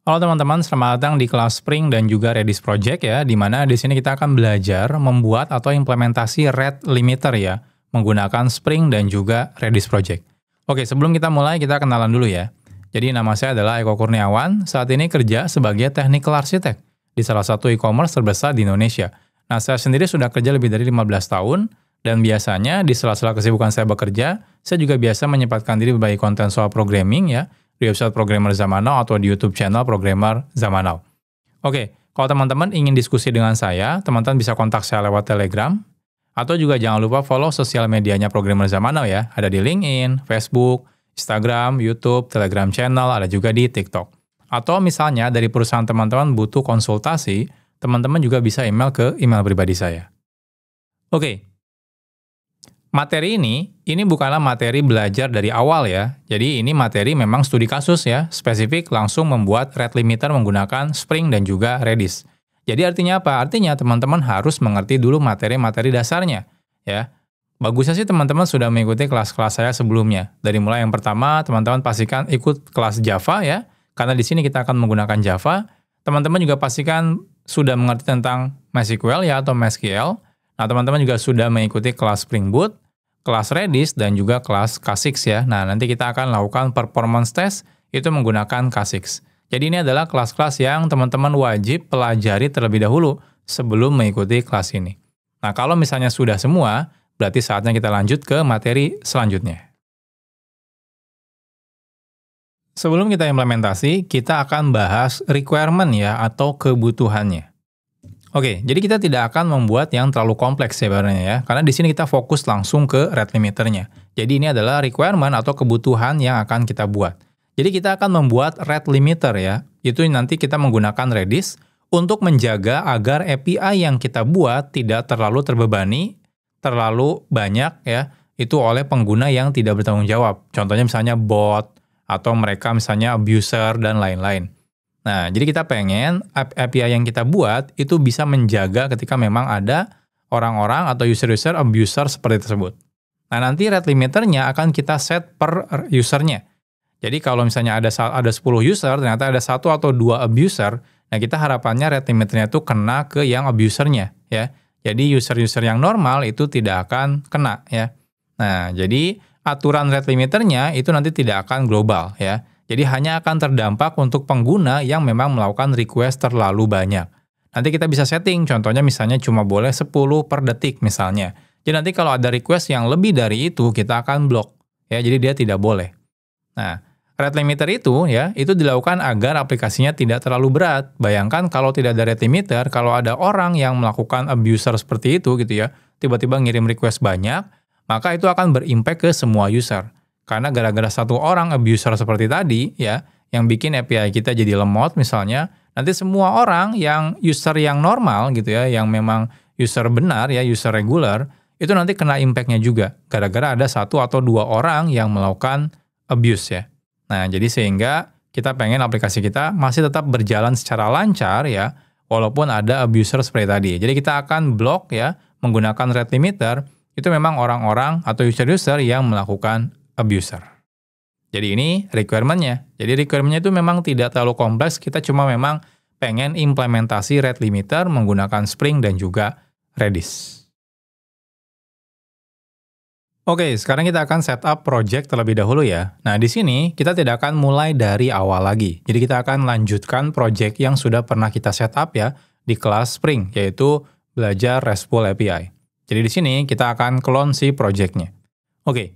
Halo teman-teman, selamat datang di kelas Spring dan juga Redis Project ya, di mana di sini kita akan belajar membuat atau implementasi rate limiter ya, menggunakan Spring dan juga Redis Project. Oke, sebelum kita mulai, kita kenalan dulu ya. Jadi nama saya adalah Eko Kurniawan, saat ini kerja sebagai Technical Architect di salah satu e-commerce terbesar di Indonesia. Nah, saya sendiri sudah kerja lebih dari 15 tahun, dan biasanya di sela-sela kesibukan saya bekerja, saya juga biasa menyempatkan diri berbagi konten soal programming ya, di website Programmer Zaman Now atau di YouTube channel Programmer Zaman Now. Oke, kalau teman-teman ingin diskusi dengan saya, teman-teman bisa kontak saya lewat Telegram, atau juga jangan lupa follow sosial medianya Programmer Zaman Now ya, ada di LinkedIn, Facebook, Instagram, YouTube, Telegram channel, ada juga di TikTok. Atau misalnya dari perusahaan teman-teman butuh konsultasi, teman-teman juga bisa email ke email pribadi saya. Oke. Materi ini bukanlah materi belajar dari awal ya. Jadi ini materi memang studi kasus ya, spesifik langsung membuat rate limiter menggunakan Spring dan juga Redis. Jadi artinya apa? Artinya teman-teman harus mengerti dulu materi-materi dasarnya ya. Bagusnya sih teman-teman sudah mengikuti kelas-kelas saya sebelumnya. Dari mulai yang pertama, teman-teman pastikan ikut kelas Java ya, karena di sini kita akan menggunakan Java. Teman-teman juga pastikan sudah mengerti tentang MySQL ya atau MySQL. Nah, teman-teman juga sudah mengikuti kelas Spring Boot, kelas Redis, dan juga kelas K6 ya. Nah, nanti kita akan lakukan performance test, itu menggunakan K6. Jadi ini adalah kelas-kelas yang teman-teman wajib pelajari terlebih dahulu sebelum mengikuti kelas ini. Nah, kalau misalnya sudah semua, berarti saatnya kita lanjut ke materi selanjutnya. Sebelum kita implementasi, kita akan bahas requirement ya, atau kebutuhannya. Oke, jadi kita tidak akan membuat yang terlalu kompleks sebenarnya ya, karena di sini kita fokus langsung ke rate limiternya. Jadi ini adalah requirement atau kebutuhan yang akan kita buat. Jadi kita akan membuat rate limiter ya, itu nanti kita menggunakan Redis untuk menjaga agar API yang kita buat tidak terlalu terbebani, terlalu banyak ya, itu oleh pengguna yang tidak bertanggung jawab. Contohnya misalnya bot, atau mereka misalnya abuser, dan lain-lain. Nah, jadi kita pengen API yang kita buat itu bisa menjaga ketika memang ada orang-orang atau user-user abuser seperti tersebut. Nah, nanti rate limiternya akan kita set per usernya. Jadi kalau misalnya ada 10 user, ternyata ada 1 atau 2 abuser, nah kita harapannya rate limiternya itu kena ke yang abusernya ya. Jadi user-user yang normal itu tidak akan kena ya. Nah, jadi aturan rate limiternya itu nanti tidak akan global ya. Jadi hanya akan terdampak untuk pengguna yang memang melakukan request terlalu banyak. Nanti kita bisa setting, contohnya misalnya cuma boleh 10 per detik misalnya. Jadi nanti kalau ada request yang lebih dari itu, kita akan block. Ya, jadi dia tidak boleh. Nah, rate limiter itu ya, itu dilakukan agar aplikasinya tidak terlalu berat. Bayangkan kalau tidak ada rate limiter, kalau ada orang yang melakukan abuser seperti itu gitu ya, tiba-tiba ngirim request banyak, maka itu akan berimpact ke semua user. Karena gara-gara satu orang abuser seperti tadi, ya, yang bikin API kita jadi lemot misalnya, nanti semua orang yang user yang normal gitu ya, yang memang user benar ya, user regular, itu nanti kena impact-nya juga. Gara-gara ada 1 atau 2 orang yang melakukan abuse ya. Nah, jadi sehingga kita pengen aplikasi kita masih tetap berjalan secara lancar ya, walaupun ada abuser seperti tadi. Jadi kita akan block ya, menggunakan rate limiter, itu memang orang-orang atau user-user yang melakukan abuser. Jadi ini requirement-nya. Jadi requirement-nya itu memang tidak terlalu kompleks, kita cuma memang pengen implementasi rate limiter menggunakan Spring dan juga Redis. Oke, sekarang kita akan setup project terlebih dahulu ya. Nah, di sini kita tidak akan mulai dari awal lagi. Jadi kita akan lanjutkan project yang sudah pernah kita setup ya di kelas Spring, yaitu belajar RESTful API. Jadi di sini kita akan clone si project-nya. Oke.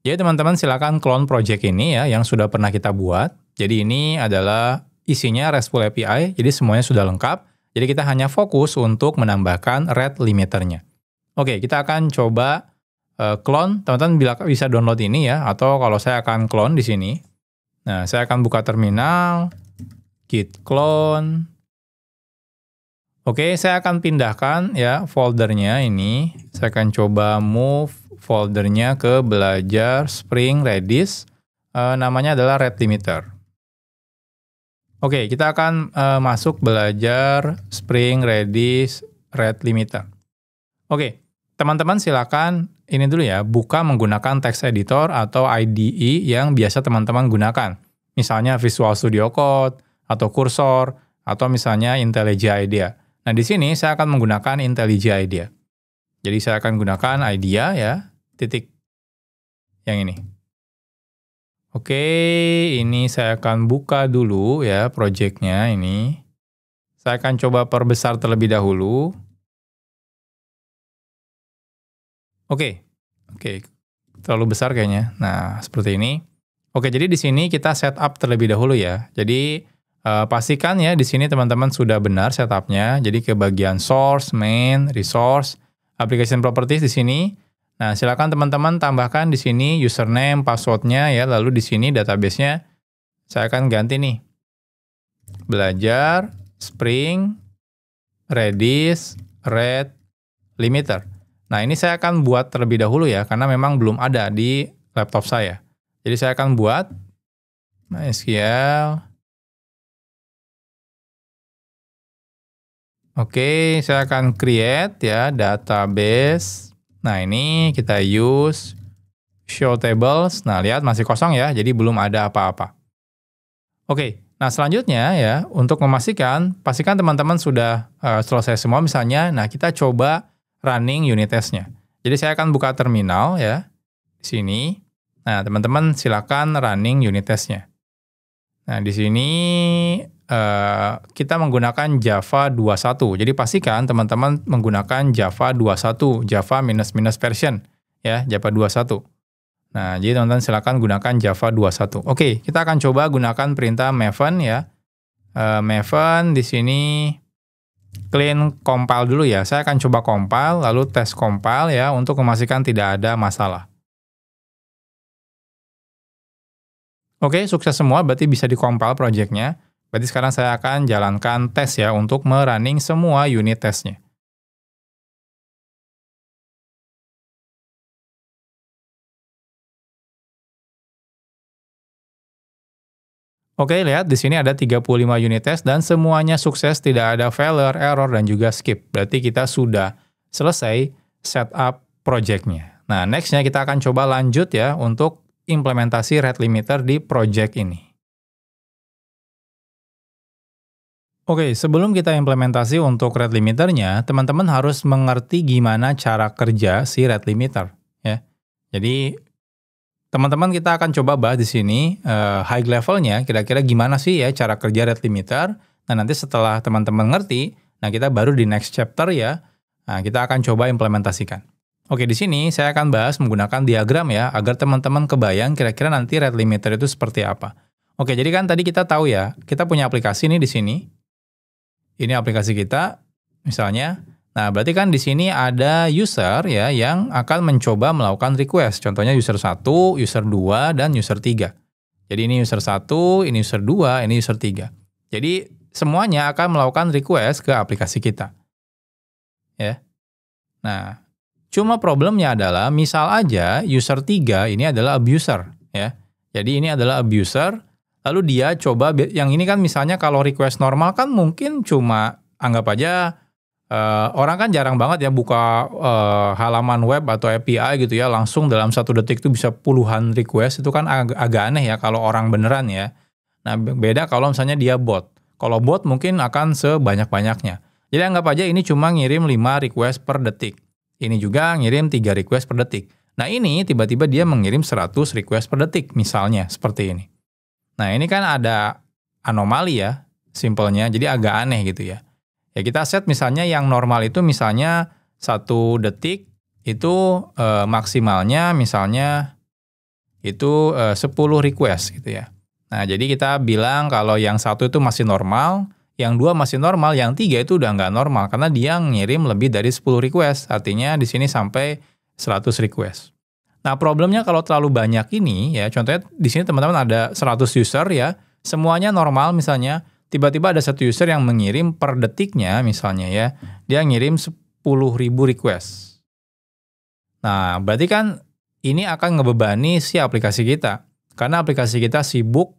Jadi teman-teman silakan clone project ini ya yang sudah pernah kita buat. Jadi ini adalah isinya RESTful API, jadi semuanya sudah lengkap. Jadi kita hanya fokus untuk menambahkan rate limiternya. Oke, kita akan coba clone. Teman-teman bisa download ini ya, atau kalau saya akan clone di sini. Nah, saya akan buka terminal, git clone. Oke, saya akan pindahkan ya foldernya ini. Saya akan coba move foldernya ke belajar Spring Redis, namanya adalah rate limiter. Oke, kita akan masuk belajar Spring Redis rate limiter. Oke, teman-teman silakan ini dulu ya, buka menggunakan text editor atau IDE yang biasa teman-teman gunakan. Misalnya Visual Studio Code, atau kursor, atau misalnya IntelliJ IDEA. Nah, di sini saya akan menggunakan IntelliJ IDEA. Jadi saya akan gunakan IDEA ya, titik yang ini. Oke, ini saya akan buka dulu ya project-nya ini. Saya akan coba perbesar terlebih dahulu. Oke, terlalu besar kayaknya. Nah, seperti ini. Oke, jadi di sini kita setup terlebih dahulu ya. Jadi pastikan ya di sini teman-teman sudah benar setupnya. Jadi ke bagian source, main, resource, application properties di sini. Nah, silakan teman-teman tambahkan di sini username, passwordnya ya. Lalu di sini database-nya saya akan ganti nih. Belajar, Spring, Redis, Red, Limiter. Nah, ini saya akan buat terlebih dahulu ya, karena memang belum ada di laptop saya. Jadi saya akan buat MySQL. Oke, saya akan create ya database. Nah, ini kita use show tables. Nah, lihat masih kosong ya, jadi belum ada apa-apa. Oke, nah selanjutnya ya, untuk memastikan, pastikan teman-teman sudah selesai semua misalnya. Nah, kita coba running unit test-nya. Jadi saya akan buka terminal ya, di sini. Nah, teman-teman silakan running unit test-nya. Nah, di sini kita menggunakan Java 21. Jadi pastikan teman-teman menggunakan Java 21, Java minus version ya, Java 21. Nah, jadi teman-teman silakan gunakan Java 21. Oke, kita akan coba gunakan perintah Maven ya. Maven di sini clean compile dulu ya. Saya akan coba compile, lalu tes compile ya, untuk memastikan tidak ada masalah. Oke, sukses semua, berarti bisa di-compile project-nya. Berarti sekarang saya akan jalankan tes ya, untuk merunning semua unit test-nya. Oke, lihat di sini ada 35 unit test dan semuanya sukses, tidak ada failure, error, dan juga skip. Berarti kita sudah selesai setup project-nya. Nah, next-nya kita akan coba lanjut ya untuk implementasi rate limiter di project ini. Oke, sebelum kita implementasi untuk rate limiternya, teman-teman harus mengerti gimana cara kerja si rate limiter. Ya. Jadi, teman-teman kita akan coba bahas di sini high levelnya, kira-kira gimana sih ya cara kerja rate limiter. Nah, nanti setelah teman-teman ngerti, nah kita baru di next chapter ya, nah kita akan coba implementasikan. Oke, di sini saya akan bahas menggunakan diagram ya, agar teman-teman kebayang kira-kira nanti rate limiter itu seperti apa. Oke, jadi kan tadi kita tahu ya, kita punya aplikasi nih di sini. Ini aplikasi kita, misalnya. Nah, berarti kan di sini ada user ya yang akan mencoba melakukan request. Contohnya user 1, user 2, dan user 3. Jadi ini user 1, ini user 2, ini user 3. Jadi semuanya akan melakukan request ke aplikasi kita. Ya. Nah, cuma problemnya adalah misal aja user 3 ini adalah abuser ya. Jadi ini adalah abuser, lalu dia coba yang ini kan misalnya kalau request normal kan mungkin cuma anggap aja orang kan jarang banget ya buka halaman web atau API gitu ya, langsung dalam 1 detik itu bisa puluhan request, itu kan agak aneh ya kalau orang beneran ya. Nah, beda kalau misalnya dia bot. Kalau bot mungkin akan sebanyak-banyaknya. Jadi anggap aja ini cuma ngirim 5 request per detik. Ini juga ngirim 3 request per detik. Nah, ini tiba-tiba dia mengirim 100 request per detik, misalnya seperti ini. Nah, ini kan ada anomali ya, simpelnya, jadi agak aneh gitu ya. Ya kita set misalnya yang normal itu misalnya 1 detik itu maksimalnya misalnya itu 10 request gitu ya. Nah, jadi kita bilang kalau yang 1 itu masih normal, yang 2 masih normal, yang 3 itu udah nggak normal karena dia ngirim lebih dari 10 request. Artinya di sini sampai 100 request. Nah, problemnya kalau terlalu banyak ini ya, contohnya di sini teman-teman ada 100 user ya, semuanya normal misalnya. Tiba-tiba ada 1 user yang mengirim per detiknya misalnya ya, dia ngirim 10.000 request. Nah, berarti kan ini akan ngebebani si aplikasi kita. Karena aplikasi kita sibuk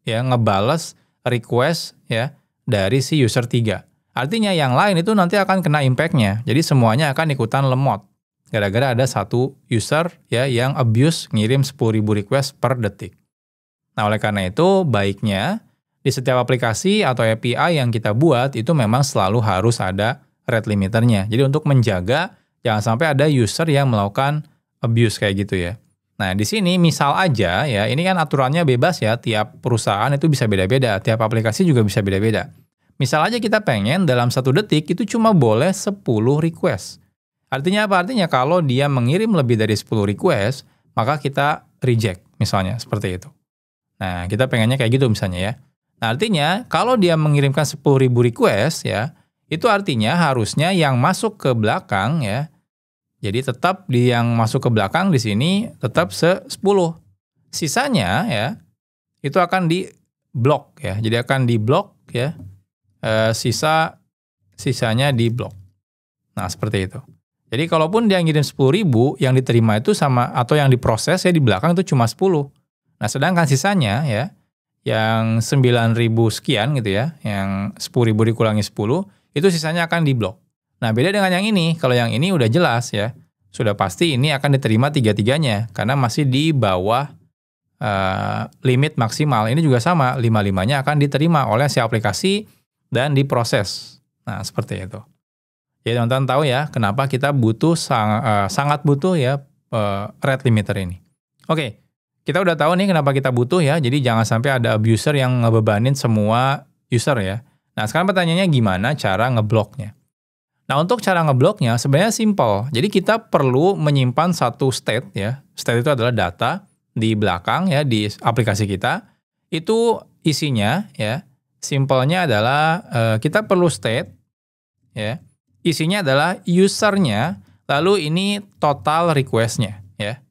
ya ngebales request ya dari si user 3. Artinya yang lain itu nanti akan kena impact-nya. Jadi semuanya akan ikutan lemot. Gara-gara ada 1 user ya yang abuse ngirim 10.000 request per detik. Nah, oleh karena itu baiknya di setiap aplikasi atau API yang kita buat itu memang selalu harus ada rate limiternya. Jadi untuk menjaga jangan sampai ada user yang melakukan abuse kayak gitu ya. Nah, di sini misal aja ya, ini kan aturannya bebas ya, tiap perusahaan itu bisa beda-beda, tiap aplikasi juga bisa beda-beda. Misal aja kita pengen dalam 1 detik itu cuma boleh 10 request. Artinya apa? Artinya kalau dia mengirim lebih dari 10 request, maka kita reject misalnya, seperti itu. Nah, kita pengennya kayak gitu misalnya ya. Nah, artinya kalau dia mengirimkan 10.000 request ya, itu artinya harusnya yang masuk ke belakang ya, jadi tetap yang masuk ke belakang di sini tetap 10. Sisanya ya, itu akan di-block ya. Jadi akan di-block ya, sisanya di-block. Nah, seperti itu. Jadi kalaupun dia ngirim 10.000, yang diterima itu sama, atau yang diproses ya di belakang itu cuma 10. Nah, sedangkan sisanya ya, yang 9.000 sekian gitu ya, yang 10.000 dikurangi 10, itu sisanya akan di-block. Nah, beda dengan yang ini. Kalau yang ini udah jelas ya, sudah pasti ini akan diterima 3-3-nya, karena masih di bawah limit maksimal. Ini juga sama, 5-5-nya akan diterima oleh si aplikasi dan diproses. Nah, seperti itu. Jadi teman-teman tahu ya, kenapa kita butuh sangat butuh ya rate limiter ini. Oke, kita udah tahu nih kenapa kita butuh ya, jadi jangan sampai ada abuser yang ngebebanin semua user ya. Nah, sekarang pertanyaannya gimana cara ngebloknya? Nah, untuk cara ngebloknya sebenarnya simple. Jadi kita perlu menyimpan satu state ya. State itu adalah data di belakang ya di aplikasi kita. Itu isinya ya. Simpelnya adalah kita perlu state ya. Isinya adalah usernya, lalu ini total request-nya ya.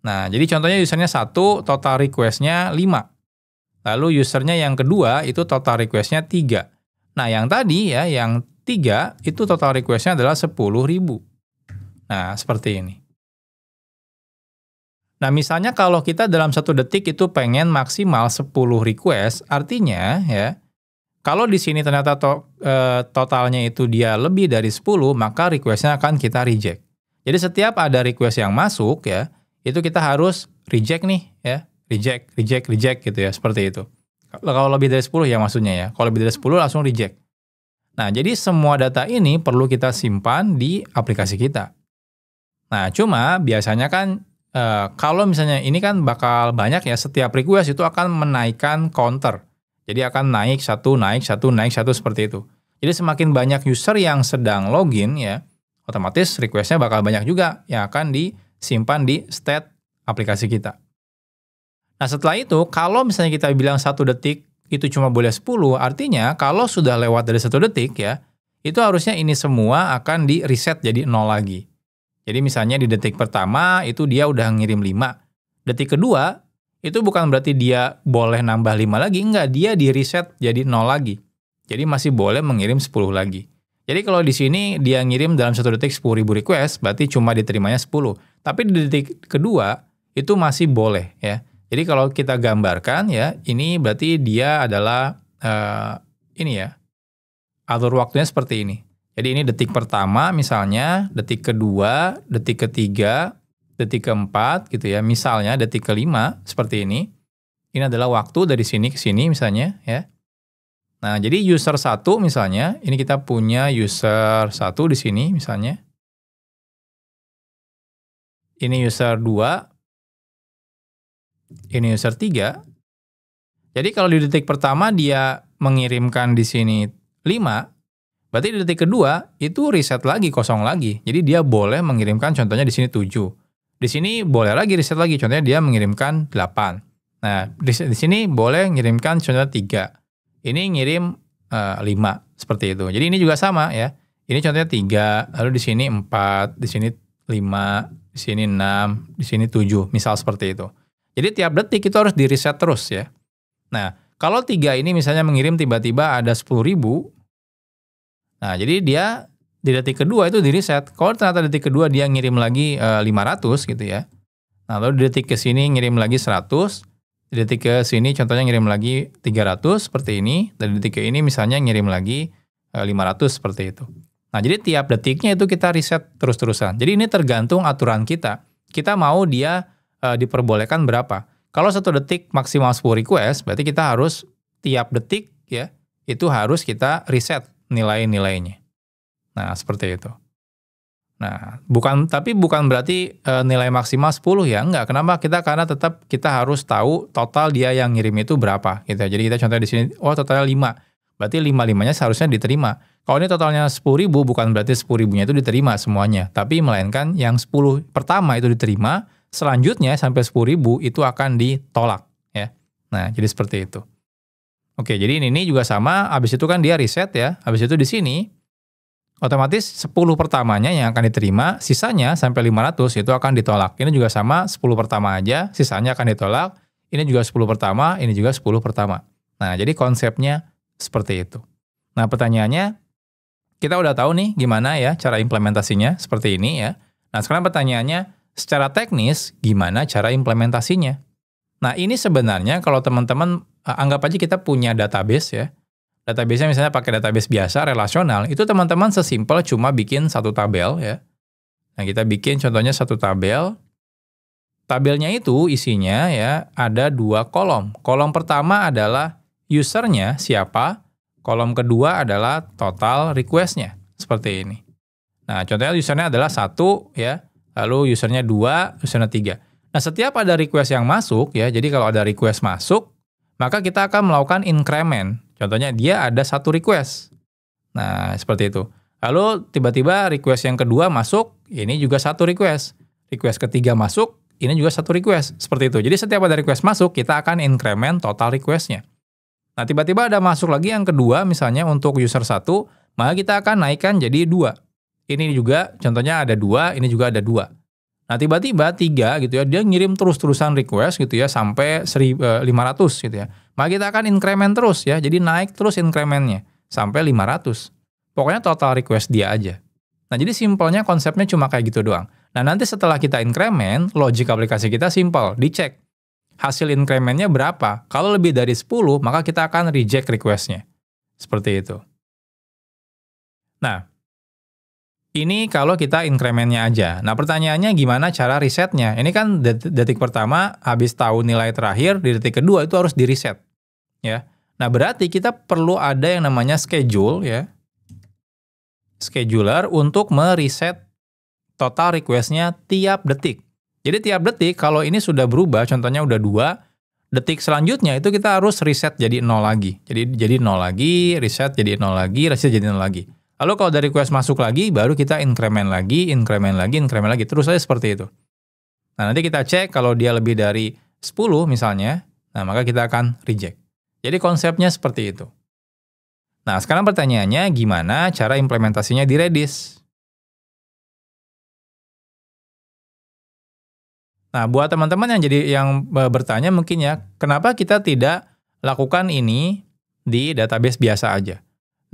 Nah, jadi contohnya usernya 1, total request-nya 5. Lalu usernya yang kedua itu total request-nya 3. Nah, yang tadi ya, yang 3 itu total request-nya adalah 10.000. Nah, seperti ini. Nah, misalnya kalau kita dalam 1 detik itu pengen maksimal 10 request, artinya ya, kalau di sini ternyata totalnya itu dia lebih dari 10, maka request-nya akan kita reject. Jadi setiap ada request yang masuk ya, itu kita harus reject nih ya, reject gitu ya, seperti itu. Kalau lebih dari 10 ya maksudnya ya, kalau lebih dari 10 langsung reject. Nah, jadi semua data ini perlu kita simpan di aplikasi kita. Nah, cuma biasanya kan kalau misalnya ini kan bakal banyak ya, setiap request itu akan menaikkan counter. Jadi akan naik satu seperti itu. Jadi semakin banyak user yang sedang login ya, otomatis requestnya bakal banyak juga yang akan disimpan di state aplikasi kita. Nah, setelah itu kalau misalnya kita bilang 1 detik itu cuma boleh 10, artinya kalau sudah lewat dari 1 detik ya, itu harusnya ini semua akan di-reset jadi 0 lagi. Jadi misalnya di detik pertama itu dia udah ngirim 5. Detik kedua, itu bukan berarti dia boleh nambah 5 lagi, enggak, dia di-reset jadi 0 lagi. Jadi masih boleh mengirim 10 lagi. Jadi kalau di sini dia ngirim dalam 1 detik 10.000 request, berarti cuma diterimanya 10. Tapi di detik kedua, itu masih boleh ya. Jadi kalau kita gambarkan ya, ini berarti dia adalah ini ya, alur waktunya seperti ini. Jadi ini detik pertama misalnya, detik kedua, detik ketiga, detik keempat gitu ya. Misalnya detik kelima seperti ini. Ini adalah waktu dari sini ke sini misalnya ya. Nah, jadi user 1 misalnya, ini kita punya user 1 di sini misalnya. Ini user 2. Ini user 3. Jadi kalau di detik pertama dia mengirimkan di sini 5, berarti di detik kedua itu reset lagi, kosong lagi. Jadi dia boleh mengirimkan contohnya di sini 7. Di sini boleh lagi reset lagi, contohnya dia mengirimkan 8. Nah, di sini boleh mengirimkan contohnya 3. Ini ngirim 5, seperti itu. Jadi ini juga sama ya. Ini contohnya 3, lalu di sini 4, di sini 5, di sini 6, di sini 7, misal seperti itu. Jadi tiap detik itu harus di-reset terus ya. Nah, kalau 3 ini misalnya mengirim tiba-tiba ada 10.000, nah jadi dia di detik kedua itu di-reset. Kalau ternyata detik kedua dia ngirim lagi 500 gitu ya. Nah, lalu di detik ke sini ngirim lagi 100, di detik ke sini contohnya ngirim lagi 300 seperti ini, dan di detik ke ini misalnya ngirim lagi 500 seperti itu. Nah, jadi tiap detiknya itu kita reset terus-terusan. Jadi ini tergantung aturan kita. Kita mau dia diperbolehkan berapa. Kalau 1 detik maksimal 10 request, berarti kita harus tiap detik ya, itu harus kita reset nilai-nilainya. Nah, seperti itu. Nah, tapi bukan berarti nilai maksimal 10 ya, enggak. Kenapa? Karena tetap kita harus tahu total dia yang ngirim itu berapa gitu. Jadi kita contohnya di sini, totalnya 5. Berarti 5-5-nya seharusnya diterima. Kalau ini totalnya 10.000, bukan berarti 10.000-nya itu diterima semuanya, tapi melainkan yang 10 pertama itu diterima, selanjutnya sampai 10.000 itu akan ditolak ya. Nah, jadi seperti itu. Oke, jadi ini juga sama, habis itu kan dia reset ya. Habis itu di sini otomatis 10 pertamanya yang akan diterima, sisanya sampai 500 itu akan ditolak. Ini juga sama, 10 pertama aja, sisanya akan ditolak. Ini juga 10 pertama, ini juga 10 pertama. Nah, jadi konsepnya seperti itu. Nah, pertanyaannya, kita udah tahu nih gimana ya cara implementasinya, seperti ini ya. Nah, sekarang pertanyaannya, secara teknis, gimana cara implementasinya? Nah, ini sebenarnya kalau teman-teman, anggap aja kita punya database ya. Database-nya misalnya pakai database biasa, relasional, itu teman-teman sesimpel cuma bikin satu tabel ya. Nah, kita bikin contohnya satu tabel. Tabelnya itu isinya ya ada 2 kolom. Kolom pertama adalah usernya siapa, kolom kedua adalah total request-nya, seperti ini. Nah, contohnya usernya adalah 1 ya, lalu usernya 2, usernya 3. Nah, setiap ada request yang masuk ya, jadi kalau ada request masuk, maka kita akan melakukan increment. Contohnya dia ada 1 request. Nah, seperti itu. Lalu tiba-tiba request yang kedua masuk, ini juga 1 request. Request ketiga masuk, ini juga 1 request. Seperti itu. Jadi setiap ada request masuk, kita akan increment total request-nya. Nah, tiba-tiba ada masuk lagi yang kedua, misalnya untuk user 1, maka kita akan naikkan jadi 2. Ini juga, contohnya ada 2, ini juga ada 2. Nah, tiba-tiba 3 gitu ya, dia ngirim terus-terusan request gitu ya, sampai 500 gitu ya. Maka kita akan increment terus ya, jadi naik terus increment-nya, sampai 500. Pokoknya total request dia aja. Nah, jadi simpelnya konsepnya cuma kayak gitu doang. Nah, nanti setelah kita increment, logik aplikasi kita simpel, dicek. Hasil increment-nya berapa? Kalau lebih dari 10, maka kita akan reject request-nya. Seperti itu. Nah, ini kalau kita increment-nya aja. Nah, pertanyaannya gimana cara reset-nya? Ini kan detik pertama, habis tahu nilai terakhir, di detik kedua itu harus di-reset. Ya. Nah, berarti kita perlu ada yang namanya schedule, ya. Scheduler untuk mereset total request-nya tiap detik. Jadi tiap detik, kalau ini sudah berubah, contohnya udah 2, detik selanjutnya itu kita harus reset jadi 0 lagi. Jadi 0 lagi, reset jadi 0 lagi, reset jadi 0 lagi. Lalu kalau dari request masuk lagi, baru kita increment lagi, terus saja seperti itu. Nah, nanti kita cek kalau dia lebih dari 10 misalnya, nah maka kita akan reject. Jadi konsepnya seperti itu. Nah, sekarang pertanyaannya gimana cara implementasinya di Redis? Nah, buat teman-teman yang bertanya mungkin ya, kenapa kita tidak lakukan ini di database biasa aja?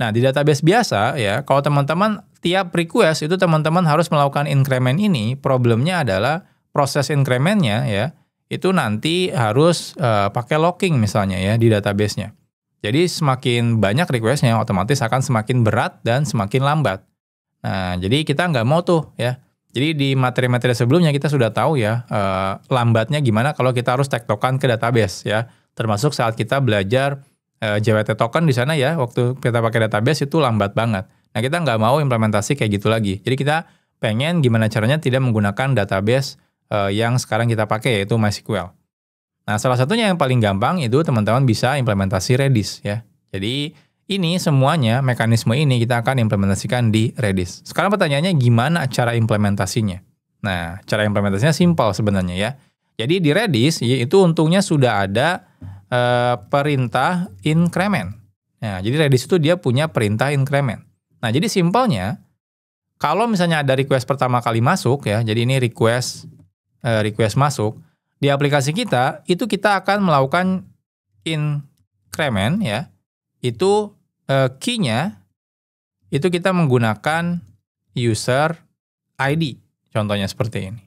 Nah, di database biasa ya, kalau teman-teman tiap request itu teman-teman harus melakukan increment ini, problemnya adalah proses increment-nya ya, itu nanti harus pakai locking misalnya ya di database-nya. Jadi semakin banyak request-nya otomatis akan semakin berat dan semakin lambat. Nah, jadi kita nggak mau tuh ya. Jadi di materi-materi sebelumnya kita sudah tahu ya lambatnya gimana kalau kita harus tektokan ke database ya. Termasuk saat kita belajar JWT token di sana ya, waktu kita pakai database itu lambat banget. Nah, kita nggak mau implementasi kayak gitu lagi. Jadi kita pengen gimana caranya tidak menggunakan database yang sekarang kita pakai, yaitu MySQL. Nah, salah satunya yang paling gampang itu teman-teman bisa implementasi Redis ya. Jadi ini semuanya, mekanisme ini kita akan implementasikan di Redis. Sekarang pertanyaannya gimana cara implementasinya? Nah, cara implementasinya simpel sebenarnya ya. Jadi di Redis itu untungnya sudah ada perintah increment. Nah, jadi Redis itu dia punya perintah increment. Nah, jadi simpelnya, kalau misalnya ada request pertama kali masuk ya, jadi ini request masuk, di aplikasi kita, itu kita akan melakukan increment ya, itu key-nya, itu kita menggunakan user ID, contohnya seperti ini.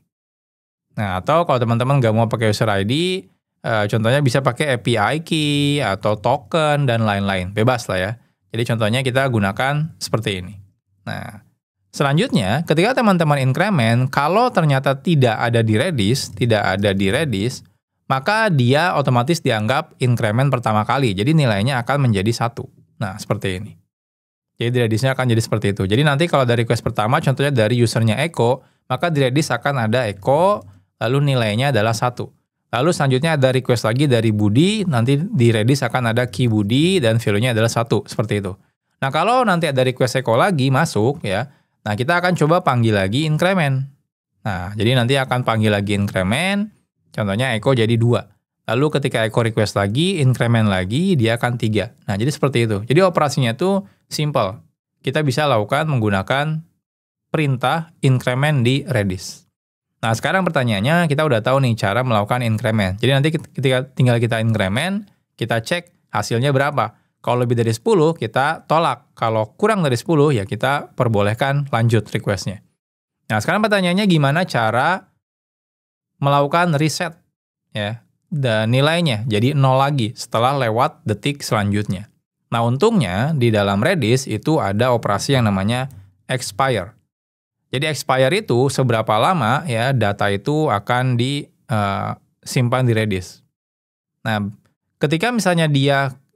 Nah, atau kalau teman-teman nggak mau pakai user ID, contohnya bisa pakai API key atau token dan lain-lain, bebas lah ya. Jadi contohnya kita gunakan seperti ini. Nah, selanjutnya ketika teman-teman increment, kalau ternyata tidak ada di Redis, maka dia otomatis dianggap increment pertama kali. Jadi nilainya akan menjadi 1. Nah, seperti ini. Jadi di Redis-nya akan jadi seperti itu. Jadi nanti kalau dari request pertama, contohnya dari usernya Eko, maka di Redis akan ada Eko, lalu nilainya adalah 1. Lalu selanjutnya ada request lagi dari Budi, nanti di Redis akan ada key Budi, dan value-nya adalah 1. Seperti itu. Nah, kalau nanti ada request Eko lagi masuk, ya, nah kita akan coba panggil lagi increment. Nah, jadi nanti akan panggil lagi increment, contohnya Eko jadi 2. Lalu ketika Eko request lagi, increment lagi, dia akan 3. Nah, jadi seperti itu. Jadi operasinya itu simple. Kita bisa lakukan menggunakan perintah increment di Redis. Nah, sekarang pertanyaannya, kita udah tahu nih cara melakukan increment. Jadi nanti ketika tinggal kita increment, kita cek hasilnya berapa. Kalau lebih dari 10, kita tolak. Kalau kurang dari 10, ya kita perbolehkan lanjut request-nya. Nah, sekarang pertanyaannya gimana cara melakukan reset ya dan nilainya jadi 0 lagi setelah lewat detik selanjutnya. Nah, untungnya di dalam Redis itu ada operasi yang namanya expire. Jadi expire itu seberapa lama ya data itu akan disimpan di Redis. Nah, ketika misalnya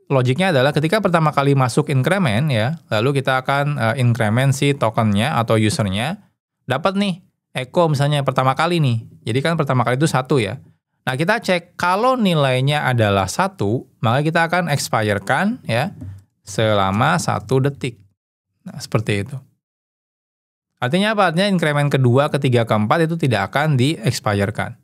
logiknya adalah ketika pertama kali masuk increment ya, lalu kita akan increment si tokennya atau usernya, dapat nih Eko misalnya pertama kali nih. Jadi kan pertama kali itu 1 ya. Nah, kita cek kalau nilainya adalah 1, maka kita akan expire-kan ya selama 1 detik. Nah, seperti itu. Artinya apa? Artinya increment kedua, ketiga, keempat itu tidak akan di-expire-kan.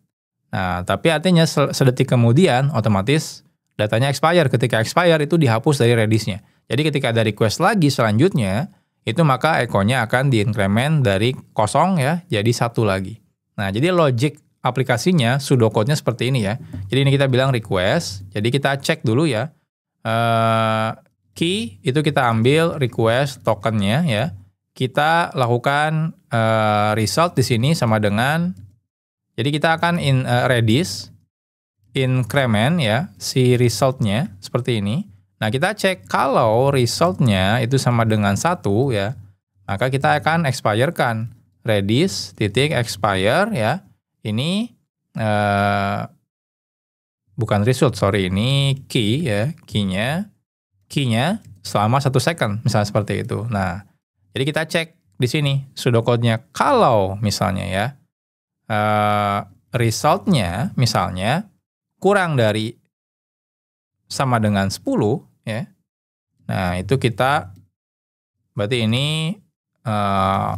Nah, tapi artinya sedetik kemudian otomatis datanya expire. Ketika expire itu dihapus dari Redis-nya. Jadi ketika ada request lagi selanjutnya, itu maka Eko-nya akan di-increment dari 0 ya, jadi 1 lagi. Nah, jadi logic aplikasinya, pseudocode-nya seperti ini ya. Jadi ini kita bilang request, jadi kita cek dulu ya. Key, itu kita ambil request tokennya ya. Kita lakukan result di sini sama dengan, jadi kita akan Redis, increment ya, si result-nya seperti ini. Nah, kita cek kalau result-nya itu sama dengan 1 ya, maka kita akan expire-kan. Redis titik expire ya. Ini bukan result, sorry, ini key ya, key-nya selama 1 second, misalnya seperti itu. Nah, jadi kita cek di sini pseudocode-nya. Kalau misalnya ya, result-nya misalnya kurang dari sama dengan 10 ya. Nah, itu kita berarti ini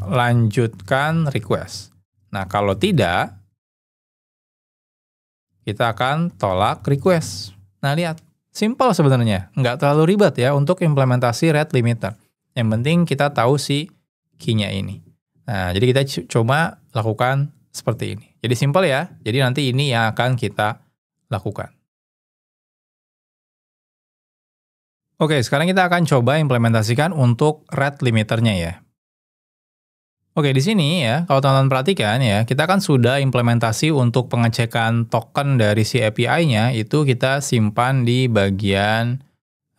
lanjutkan request. Nah, kalau tidak, kita akan tolak request. Nah, lihat, simple sebenarnya, nggak terlalu ribet ya untuk implementasi rate limiter. Yang penting kita tahu si key-nya ini. Nah, jadi kita coba lakukan seperti ini. Jadi simple ya. Jadi nanti ini yang akan kita lakukan. Oke, sekarang kita akan coba implementasikan untuk rate limiternya ya. Oke, di sini ya, kalau teman-teman perhatikan ya, kita kan sudah implementasi untuk pengecekan token dari si API-nya, itu kita simpan di bagian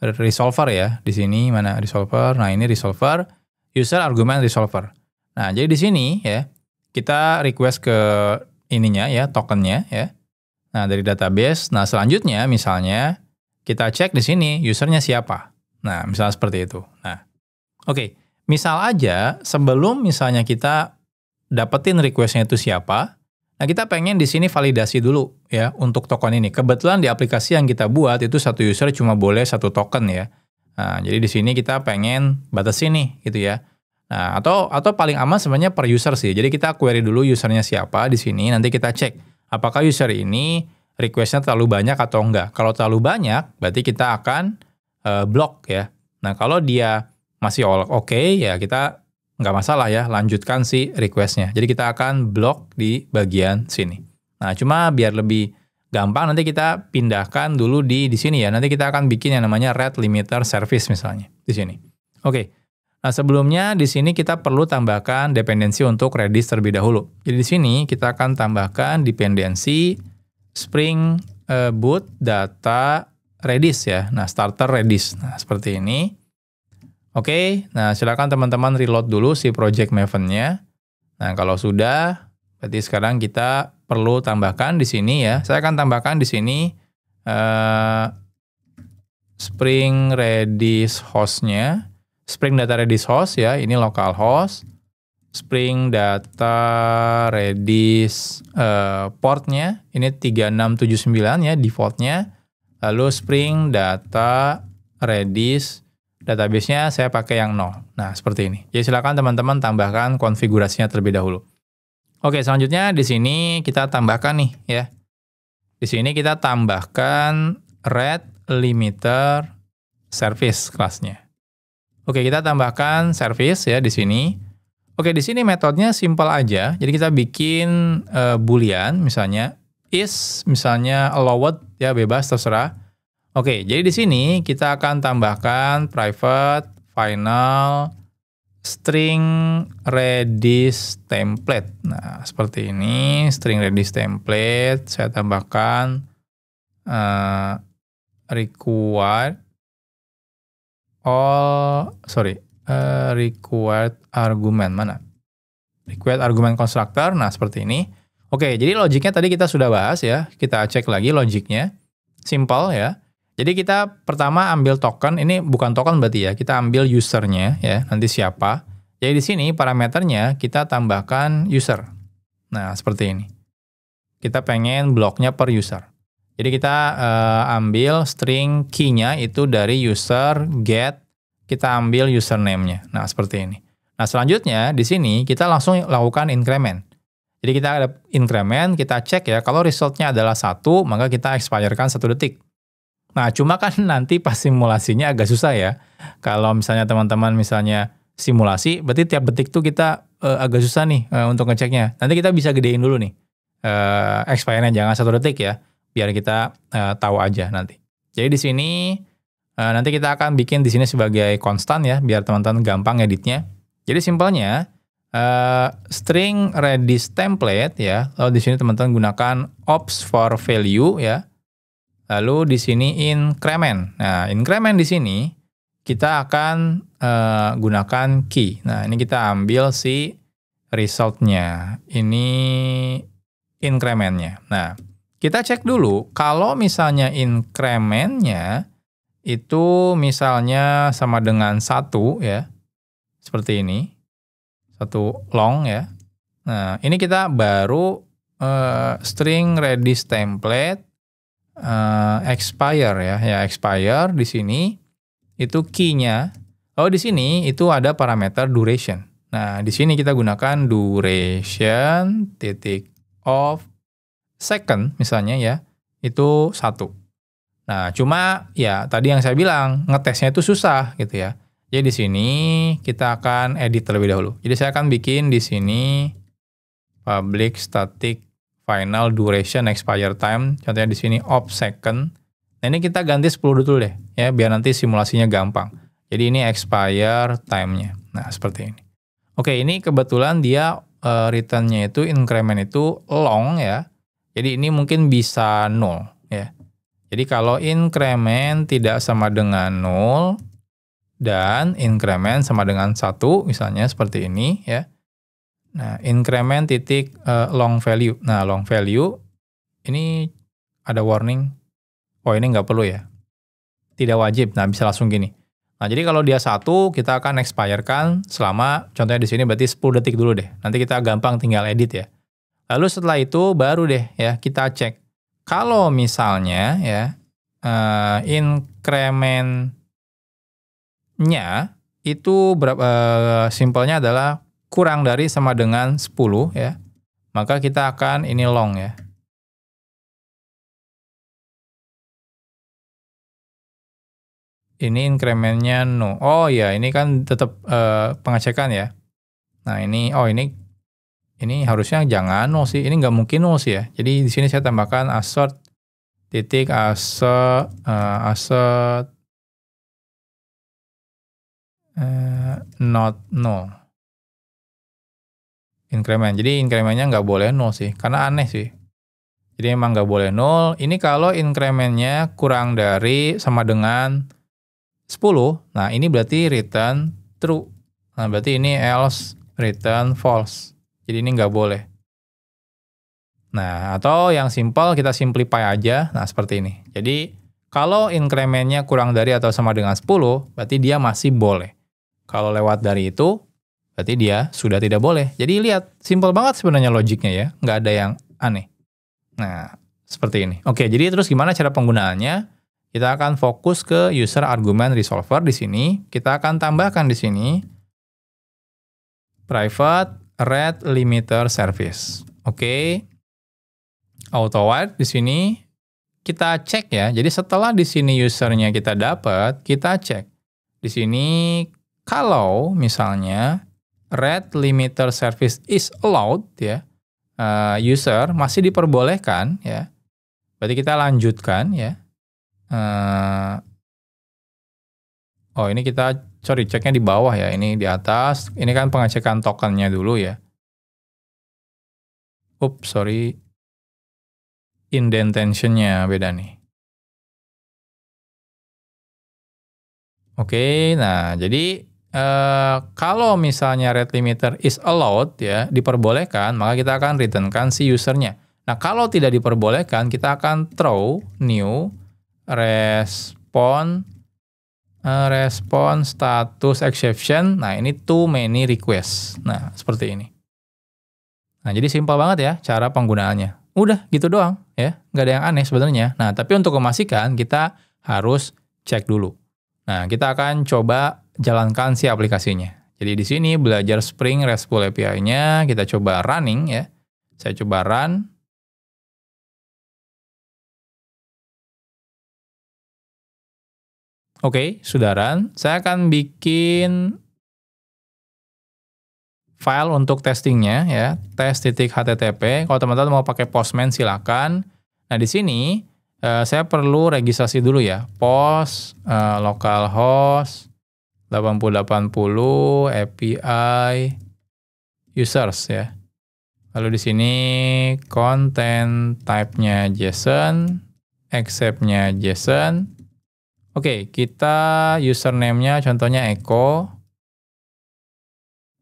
resolver ya. Di sini mana resolver? Nah, ini resolver, user argument resolver. Nah, jadi di sini ya, kita request ke ininya ya, tokennya ya. Nah, dari database. Nah, selanjutnya misalnya kita cek di sini usernya siapa. Nah, misalnya seperti itu. Nah, oke. Misal aja sebelum misalnya kita dapetin request-nya itu siapa, nah kita pengen di sini validasi dulu ya untuk token ini. Kebetulan di aplikasi yang kita buat itu satu user cuma boleh 1 token ya. Nah, jadi di sini kita pengen batasin nih gitu ya. Nah, atau paling aman sebenarnya per user sih. Jadi kita query dulu usernya siapa di sini, nanti kita cek apakah user ini request-nya terlalu banyak atau enggak. Kalau terlalu banyak, berarti kita akan block ya. Nah, kalau dia masih oke, ya kita nggak masalah ya, lanjutkan si request-nya. Jadi kita akan block di bagian sini. Nah, cuma biar lebih gampang nanti kita pindahkan dulu di sini ya. Nanti kita akan bikin yang namanya rate limiter service misalnya di sini. Oke. Nah, sebelumnya di sini kita perlu tambahkan dependensi untuk Redis terlebih dahulu. Jadi di sini kita akan tambahkan dependensi Spring Boot data Redis ya. Nah, starter Redis. Nah, seperti ini. Oke, nah silakan teman-teman reload dulu si project Maven-nya. Nah, kalau sudah, berarti sekarang kita perlu tambahkan di sini ya. Saya akan tambahkan di sini Spring Redis hostnya, Spring Data Redis host ya, ini localhost. Spring Data Redis portnya, ini 3679 ya defaultnya. Lalu Spring Data Redis database-nya saya pakai yang 0. Nah, seperti ini. Jadi silakan teman-teman tambahkan konfigurasinya terlebih dahulu. Oke, selanjutnya di sini kita tambahkan nih ya. Di sini kita tambahkan Red Limiter Service kelasnya. Oke, kita tambahkan service ya di sini. Oke, di sini metodenya simple aja. Jadi kita bikin boolean misalnya is misalnya allowed ya, bebas terserah. Oke, jadi di sini kita akan tambahkan private final string Redis template. Nah, seperti ini, string Redis template. Saya tambahkan required argument. Mana? Required argument constructor. Nah, seperti ini. Oke, jadi logiknya tadi kita sudah bahas ya. Kita cek lagi logiknya. Simple ya. Jadi kita pertama ambil token, ini bukan token berarti ya, kita ambil usernya ya, nanti siapa. Jadi di sini parameternya kita tambahkan user. Nah, seperti ini. Kita pengen bloknya per user. Jadi kita ambil string key-nya itu dari user get, kita ambil username-nya. Nah, seperti ini. Nah, selanjutnya di sini kita langsung lakukan increment. Jadi kita ada increment, kita cek ya, kalau result-nya adalah 1, maka kita expire-kan 1 detik. Nah, cuma kan nanti pas simulasinya agak susah ya. Kalau misalnya teman-teman misalnya simulasi, berarti tiap detik tuh kita agak susah nih untuk ngeceknya. Nanti kita bisa gedein dulu nih. Expire-nya jangan 1 detik ya, biar kita tahu aja nanti. Jadi di sini nanti kita akan bikin di sini sebagai konstan ya, biar teman-teman gampang editnya. Jadi simpelnya string Redis template ya. Lalu di sini teman-teman gunakan ops for value ya. Lalu di sini increment. Nah, increment di sini kita akan gunakan key. Nah, ini kita ambil si result-nya. Ini increment-nya. Nah, kita cek dulu kalau misalnya increment-nya itu misalnya sama dengan 1 ya. Seperti ini. 1 long ya. Nah, ini kita baru string Redis template expire ya, expire di sini itu key-nya. Oh, di sini itu ada parameter duration. Nah, di sini kita gunakan duration titik of second misalnya ya, itu 1. Nah, cuma ya tadi yang saya bilang ngetesnya itu susah gitu ya. Jadi di sini kita akan edit terlebih dahulu. Jadi saya akan bikin di sini public static final duration expire time, contohnya di sini of second. Nah, ini kita ganti 10 dulu deh ya, biar nanti simulasinya gampang. Jadi ini expire time-nya. Nah, seperti ini. Oke, ini kebetulan dia return-nya itu increment itu long ya. Jadi ini mungkin bisa 0 ya. Jadi kalau increment tidak sama dengan 0 dan increment sama dengan 1 misalnya seperti ini ya. Nah, increment titik long value. Nah, long value ini ada warning. Oh, ini nggak perlu ya. Tidak wajib. Nah, bisa langsung gini. Nah, jadi kalau dia 1, kita akan expire-kan selama, contohnya di sini berarti 10 detik dulu deh. Nanti kita gampang tinggal edit ya. Lalu setelah itu baru deh ya kita cek. Kalau misalnya ya increment-nya itu simpelnya adalah kurang dari sama dengan 10 ya, maka kita akan ini long ya. Ini increment-nya no. Oh ya, ini kan tetap pengecekan ya. Nah, ini ini harusnya jangan no sih. Ini nggak mungkin no sih ya. Jadi di sini saya tambahkan assert titik assert not no. Increment. Jadi increment-nya nggak boleh 0 sih, karena aneh sih. Jadi emang nggak boleh 0. Ini kalau increment-nya kurang dari sama dengan 10, nah ini berarti return true. Nah, berarti ini else return false. Jadi ini nggak boleh. Nah, atau yang simple kita simplify aja. Nah, seperti ini. Jadi, kalau increment-nya kurang dari atau sama dengan 10, berarti dia masih boleh. Kalau lewat dari itu, berarti dia sudah tidak boleh. Jadi, lihat, simple banget sebenarnya logiknya ya. Nggak ada yang aneh. Nah, seperti ini. Oke, jadi terus gimana cara penggunaannya? Kita akan fokus ke user argument resolver di sini. Kita akan tambahkan di sini private rate limiter service. Oke. Auto white di sini kita cek ya. Jadi setelah di sini usernya kita dapat, kita cek. Di sini kalau misalnya rate limiter service is allowed ya, user masih diperbolehkan ya. Berarti kita lanjutkan ya. Oh ini kita, sorry ceknya di bawah ya, ini di atas. Ini kan pengecekan tokennya dulu ya. Ups, sorry. Indentation-nya beda nih. Oke, nah jadi kalau misalnya rate limiter is allowed ya, diperbolehkan, maka kita akan returnkan si usernya. Nah kalau tidak diperbolehkan, kita akan throw new respond status exception. Nah, ini too many request. Nah, seperti ini. Nah, jadi simpel banget ya cara penggunaannya. Udah gitu doang ya, nggak ada yang aneh sebenarnya. Nah, tapi untuk memastikan kita harus cek dulu. Nah, kita akan coba jalankan si aplikasinya. Jadi di sini belajar Spring RESTful API-nya, kita coba running ya. Saya coba run. Oke, sudah run. Saya akan bikin file untuk testingnya ya, test.http. Kalau teman-teman mau pakai Postman silakan. Nah, di sini saya perlu registrasi dulu ya. Post localhost 8080 API users ya. Lalu di sini content type-nya JSON, accept-nya JSON. Oke, kita username-nya contohnya Eko,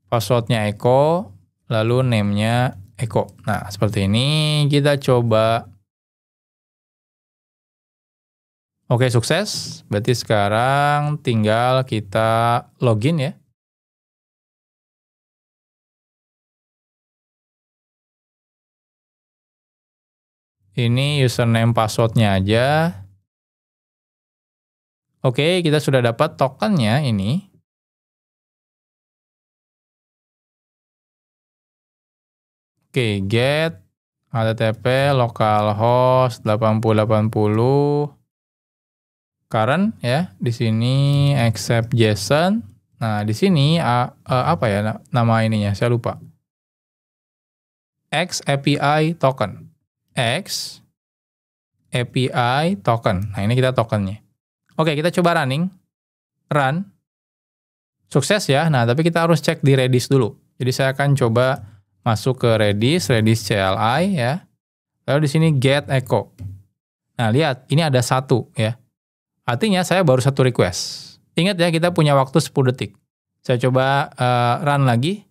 password-nya Eko, lalu name-nya Eko. Nah, seperti ini kita coba. Oke, sukses. Berarti sekarang tinggal kita login ya. Ini username password-nya aja. Oke, kita sudah dapat tokennya ini. Oke, get http localhost 8080 current ya. Di sini accept JSON. Nah, di sini apa ya nama ininya? Saya lupa. X API token. X API token. Nah, ini kita tokennya. Oke, kita coba running. Run. Sukses ya. Nah, tapi kita harus cek di Redis dulu. Jadi saya akan coba masuk ke Redis CLI ya. Lalu di sini get echo. Nah, lihat, ini ada satu ya. Artinya saya baru satu request. Ingat ya, kita punya waktu 10 detik. Saya coba run lagi.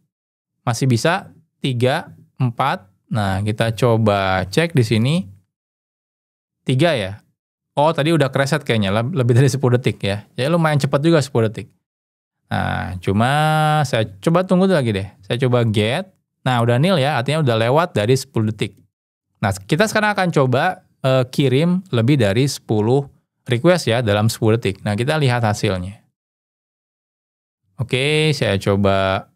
Masih bisa 3, 4. Nah, kita coba cek di sini. 3 ya. Oh, tadi udah kereset kayaknya, lebih dari 10 detik ya. Ya lumayan cepat juga 10 detik. Nah, cuma saya coba tunggu lagi deh. Saya coba get. Nah, udah nil ya, artinya udah lewat dari 10 detik. Nah, kita sekarang akan coba kirim lebih dari 10 request ya dalam 10 detik. Nah, kita lihat hasilnya. Oke, saya coba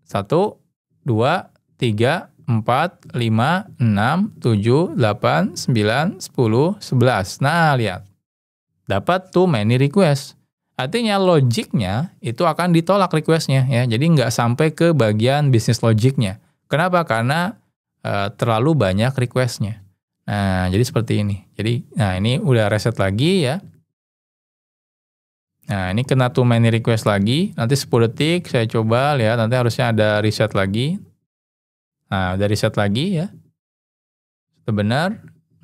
1, 2, 3, 4, 5, 6, 7, 8, 9, 10, 11. Nah, lihat. Dapat too many request. Artinya logiknya itu akan ditolak requestnya ya. Jadi nggak sampai ke bagian bisnis logiknya. Kenapa? Karena terlalu banyak requestnya. Nah, jadi seperti ini. Jadi, nah ini udah reset lagi ya. Nah, ini kena too many request lagi. Nanti 10 detik saya coba lihat. Nanti harusnya ada reset lagi. Nah, udah reset lagi ya. Sudah benar.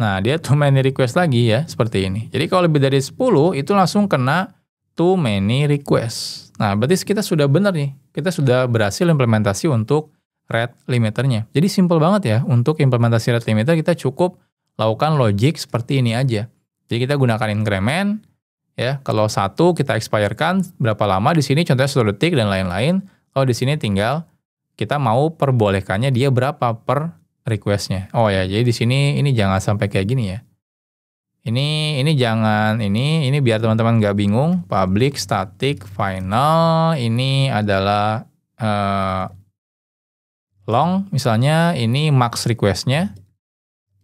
Nah, dia too many request lagi ya, seperti ini. Jadi kalau lebih dari 10, itu langsung kena too many request. Nah, berarti kita sudah benar nih. Kita sudah berhasil implementasi untuk rate limiternya. Jadi simple banget ya, untuk implementasi rate limiter kita cukup lakukan logic seperti ini aja. Jadi kita gunakan increment, ya. Kalau 1 kita expire-kan berapa lama di sini contohnya 1 detik dan lain-lain. Kalau di sini tinggal kita mau perbolehkannya dia berapa per request-nya. Oh ya, jadi di sini ini jangan sampai kayak gini ya. Ini jangan ini biar teman-teman nggak bingung. Public static final ini adalah long, misalnya ini max request-nya.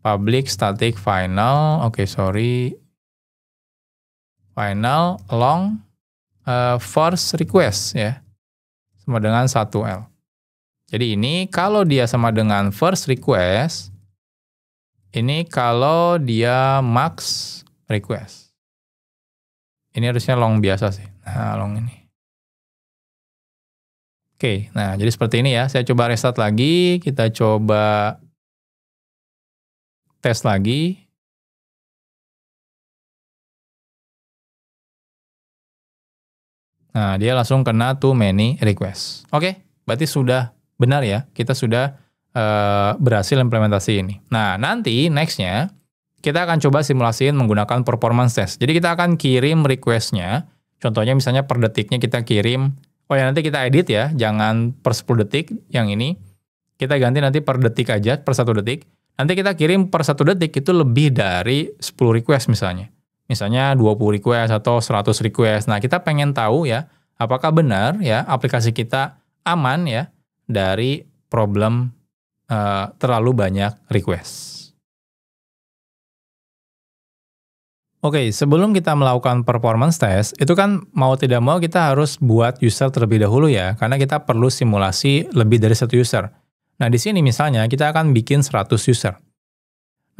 Public static final, final long first request ya. Sama dengan 1L. Jadi ini kalau dia sama dengan first request, ini kalau dia max request. Ini harusnya long biasa sih. Nah, long ini. Oke, nah jadi seperti ini ya. Saya coba restart lagi, kita coba tes lagi. Nah, dia langsung kena too many request. Oke, berarti sudah benar ya, kita sudah berhasil implementasi ini. Nah, nanti next-nya, kita akan coba simulasiin menggunakan performance test. Jadi kita akan kirim request-nya, contohnya misalnya per detiknya kita kirim, oh ya nanti kita edit ya, jangan per 10 detik yang ini, kita ganti nanti per detik aja, per 1 detik. Nanti kita kirim per 1 detik itu lebih dari 10 request misalnya. Misalnya 20 request atau 100 request. Nah, kita pengen tahu ya, apakah benar ya aplikasi kita aman ya dari problem terlalu banyak request. Oke, sebelum kita melakukan performance test, itu kan mau tidak mau kita harus buat user terlebih dahulu ya, karena kita perlu simulasi lebih dari 1 user. Nah, di sini misalnya kita akan bikin 100 user.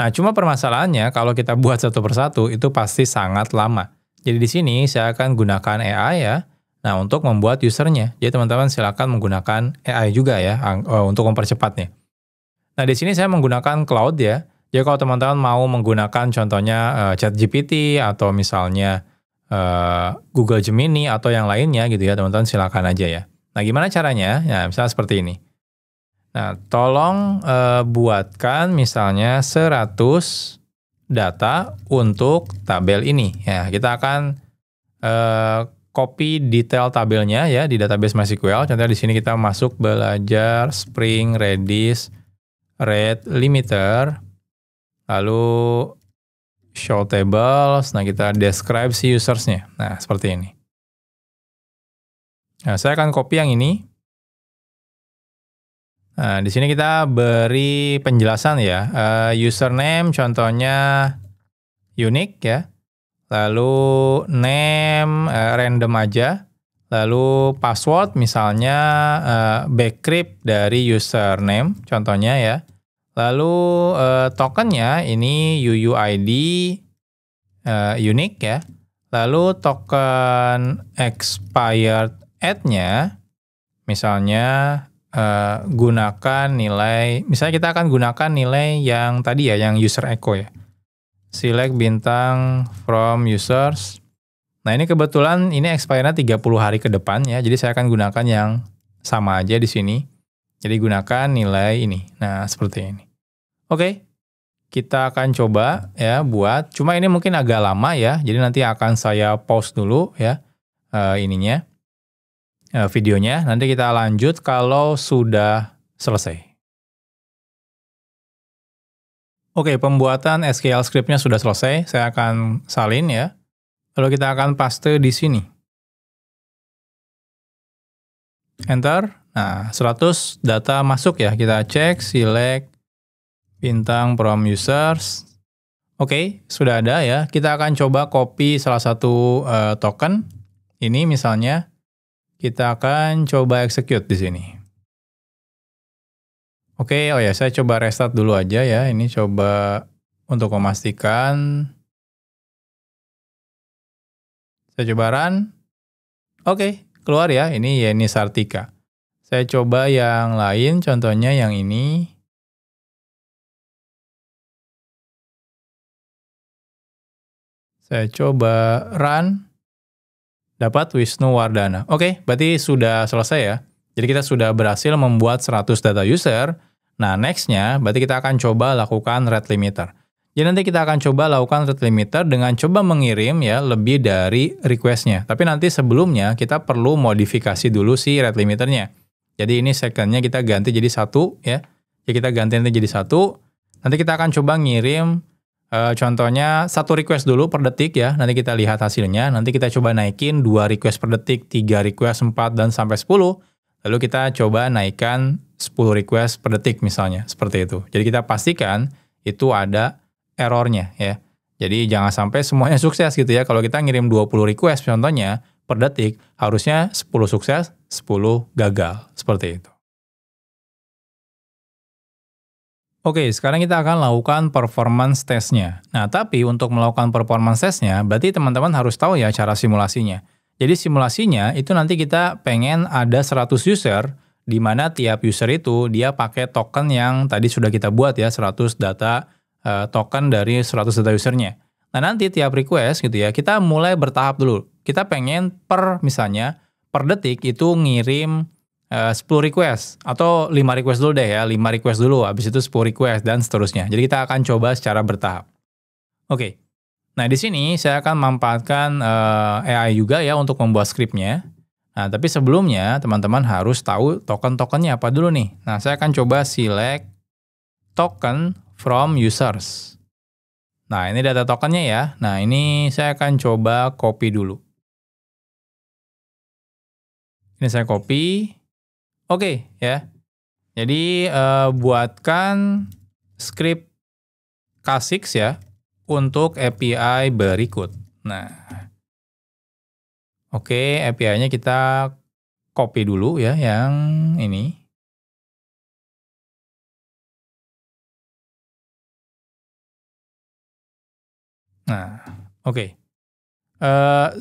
Nah, cuma permasalahannya kalau kita buat satu persatu itu pasti sangat lama. Jadi di sini saya akan gunakan AI ya. Nah, untuk membuat usernya. Jadi teman-teman silakan menggunakan AI juga ya untuk mempercepatnya. Nah, di sini saya menggunakan cloud ya. Jadi kalau teman-teman mau menggunakan contohnya ChatGPT atau misalnya Google Gemini atau yang lainnya gitu ya, teman-teman silakan aja ya. Nah, gimana caranya? Ya, misalnya seperti ini. Nah, tolong buatkan misalnya 100 data untuk tabel ini. Ya, kita akan copy detail tabelnya ya di database MySQL. Contohnya di sini kita masuk belajar Spring Redis rate limiter, lalu show tables. Nah, kita describe si usersnya. Nah, seperti ini. Nah, saya akan copy yang ini. Nah, di sini kita beri penjelasan ya. Username contohnya unique ya. Lalu name random aja. Lalu password misalnya backcrypt dari username contohnya ya. Lalu tokennya ini UUID unique ya. Lalu token expired at-nya misalnya gunakan nilai, misalnya kita akan gunakan nilai yang tadi ya, yang user echo ya. Select bintang from users. Nah, ini kebetulan ini expire-nya 30 hari ke depan ya, jadi saya akan gunakan yang sama aja di sini. Jadi gunakan nilai ini. Nah, seperti ini. Oke, kita akan coba ya buat, cuma ini mungkin agak lama ya, jadi nanti akan saya pause dulu ya videonya, nanti kita lanjut kalau sudah selesai. Oke, pembuatan SQL script-nya sudah selesai, saya akan salin ya. Lalu kita akan paste di sini. Enter. Nah, 100 data masuk ya, kita cek, select, bintang from users. Oke, sudah ada ya. Kita akan coba copy salah satu token. Ini misalnya. Kita akan coba execute di sini. Oke, oh ya, saya coba restart dulu aja ya. Ini coba untuk memastikan. Saya coba run. Oke, keluar ya. Ini Yeni Sartika. Saya coba yang lain, contohnya yang ini. Saya coba run. Dapat Wisnu Wardana. Oke, berarti sudah selesai ya. Jadi kita sudah berhasil membuat 100 data user. Nah, next-nya berarti kita akan coba lakukan rate limiter. Jadi nanti kita akan coba lakukan rate limiter dengan coba mengirim ya lebih dari request-nya. Tapi nanti sebelumnya kita perlu modifikasi dulu si rate limiternya. Jadi ini second-nya kita ganti jadi 1 ya. Jadi kita ganti nanti jadi 1. Nanti kita akan coba ngirim contohnya 1 request dulu per detik ya. Nanti kita lihat hasilnya. Nanti kita coba naikin 2 request per detik, 3 request, 4 dan sampai 10. Lalu kita coba naikkan 10 request per detik misalnya, seperti itu. Jadi kita pastikan itu ada errornya ya. Jadi jangan sampai semuanya sukses gitu ya. Kalau kita ngirim 20 request contohnya per detik, harusnya 10 sukses, 10 gagal. Seperti itu. Oke, sekarang kita akan lakukan performance test-nya. Nah, tapi untuk melakukan performance test-nya, berarti teman-teman harus tahu ya cara simulasinya. Jadi simulasinya itu nanti kita pengen ada 100 user, di mana tiap user itu dia pakai token yang tadi sudah kita buat ya, 100 data token dari 100 data usernya. Nah nanti tiap request gitu ya, kita mulai bertahap dulu. Kita pengen misalnya per detik itu ngirim 10 request atau 5 request dulu deh ya, 5 request dulu, habis itu 10 request dan seterusnya. Jadi kita akan coba secara bertahap. Oke. Nah di sini saya akan memanfaatkan AI juga ya untuk membuat scriptnya. Nah tapi sebelumnya teman-teman harus tahu token-tokennya apa dulu nih. Nah saya akan coba select token from users. Nah, ini data tokennya ya. Nah, ini saya akan coba copy dulu. Ini saya copy. Oke, ya. Jadi, buatkan script K6 ya untuk API berikut. Nah, oke, API-nya kita copy dulu ya, yang ini. Nah, oke.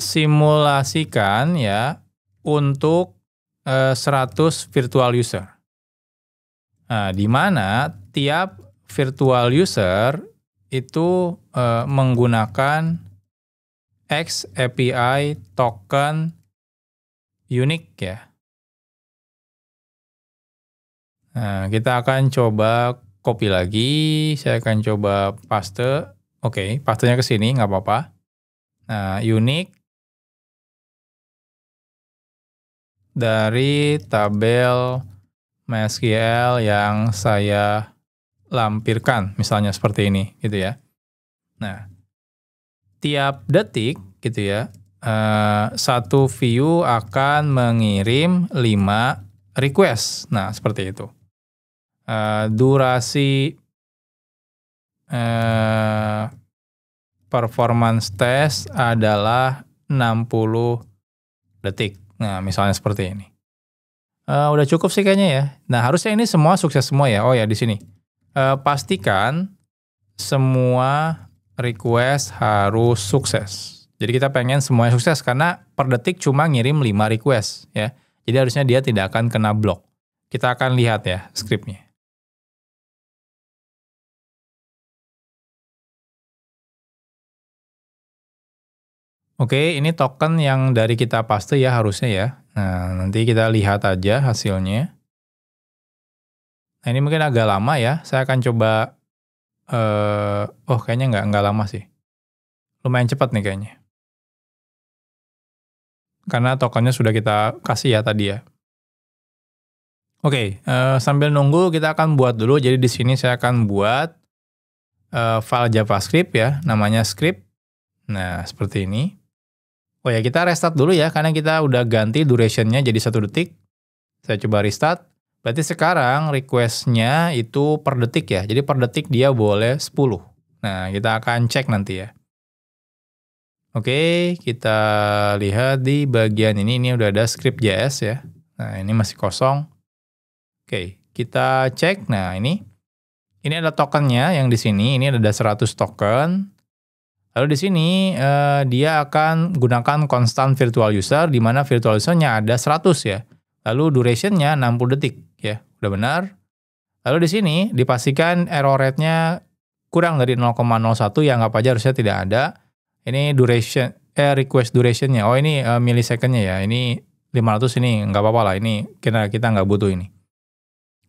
Simulasikan ya untuk 100 virtual user. Nah, di mana tiap virtual user itu menggunakan X API token unik ya. Nah, kita akan coba copy lagi. Saya akan coba paste. Oke, pastenya ke sini, nggak apa-apa. Nah, unique dari tabel MySQL yang saya lampirkan, misalnya seperti ini, gitu ya. Nah, tiap detik, gitu ya, satu view akan mengirim 5 request. Nah, seperti itu. Durasi performance test adalah 60 detik. Nah, misalnya seperti ini. Udah cukup sih kayaknya ya. Nah, harusnya ini semua sukses semua ya. Oh ya, di sini. Pastikan semua request harus sukses. Jadi kita pengen semuanya sukses karena per detik cuma ngirim 5 request ya. Jadi harusnya dia tidak akan kena block. Kita akan lihat ya scriptnya. Oke, ini token yang dari kita paste ya harusnya ya. Nah, nanti kita lihat aja hasilnya. Nah, ini mungkin agak lama ya. Saya akan coba, kayaknya nggak lama sih. Lumayan cepat nih kayaknya. Karena tokennya sudah kita kasih ya tadi ya. Oke, sambil nunggu kita akan buat dulu. Jadi di sini saya akan buat file JavaScript ya, namanya script. Nah, seperti ini. Oh ya, kita restart dulu ya, karena kita udah ganti duration-nya jadi 1 detik. Saya coba restart. Berarti sekarang request-nya itu per detik ya. Jadi per detik dia boleh 10. Nah, kita akan cek nanti ya. Oke, kita lihat di bagian ini udah ada script.js ya. Nah, ini masih kosong. Oke, kita cek. Nah, ini ada tokennya yang di sini. Ini ada 100 token. Lalu di sini dia akan gunakan constant virtual user, di mana virtual user-nya ada 100 ya. Lalu duration-nya 60 detik ya, udah benar. Lalu di sini dipastikan error rate-nya kurang dari 0,01, ya anggap aja harusnya tidak ada. Ini request duration-nya, oh ini millisecond-nya ya, ini 500 ini nggak apa-apa lah, ini kita nggak butuh ini.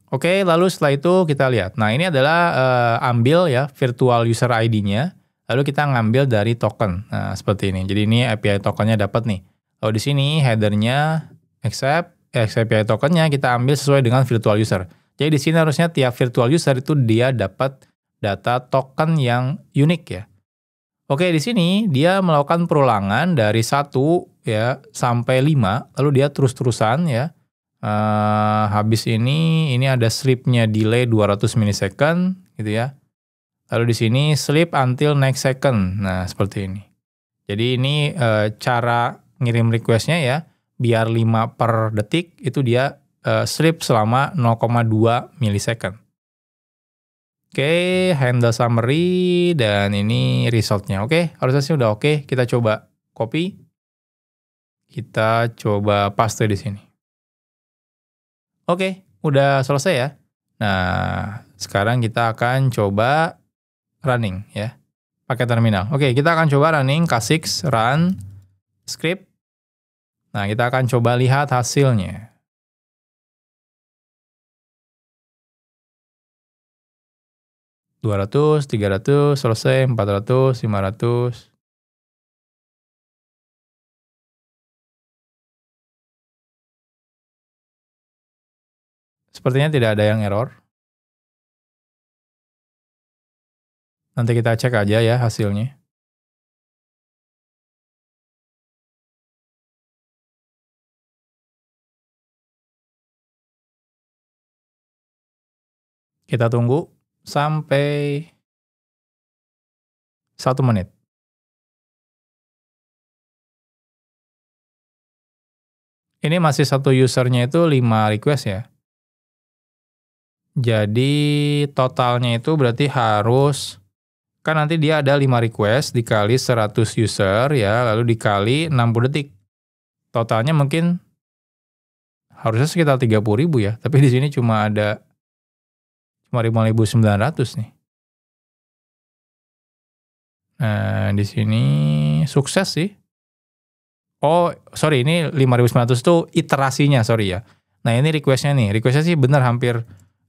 Oke, lalu setelah itu kita lihat. Nah, ini adalah ambil ya virtual user ID-nya, lalu kita ngambil dari token. Nah, seperti ini. Jadi ini API tokennya dapat nih. Lalu di sini header-nya accept API tokennya kita ambil sesuai dengan virtual user. Jadi di sini harusnya tiap virtual user itu dia dapat data token yang unik ya. Oke, di sini dia melakukan perulangan dari 1 ya sampai 5, lalu dia terus-terusan ya. Habis ini ada sleep-nya delay 200 milisecond gitu ya. Lalu di sini sleep until next second. Nah, seperti ini. Jadi ini cara ngirim request-nya ya, biar 5 per detik itu dia sleep selama 0,2 milisecond. Oke, handle summary, dan ini result-nya. Oke, harusnya sih udah oke. Kita coba copy. Kita coba paste di sini. Oke, udah selesai ya. Nah, sekarang kita akan coba running ya, pakai terminal. Oke, kita akan coba running K6 run script. Nah, kita akan coba lihat hasilnya. 200, 300, selesai, 400, 500. Sepertinya tidak ada yang error. Nanti kita cek aja ya hasilnya. Kita tunggu sampai 1 menit. Ini masih satu usernya itu 5 request ya. Jadi totalnya itu berarti harus, kan nanti dia ada 5 request dikali 100 user ya, lalu dikali 60 detik. Totalnya mungkin harusnya sekitar 30.000 ya, tapi di sini cuma 5.900 nih. Nah, di sini sukses sih. Oh, sorry, ini 5.900 itu iterasinya, sorry ya. Nah, ini request-nya nih. Request-nya sih benar hampir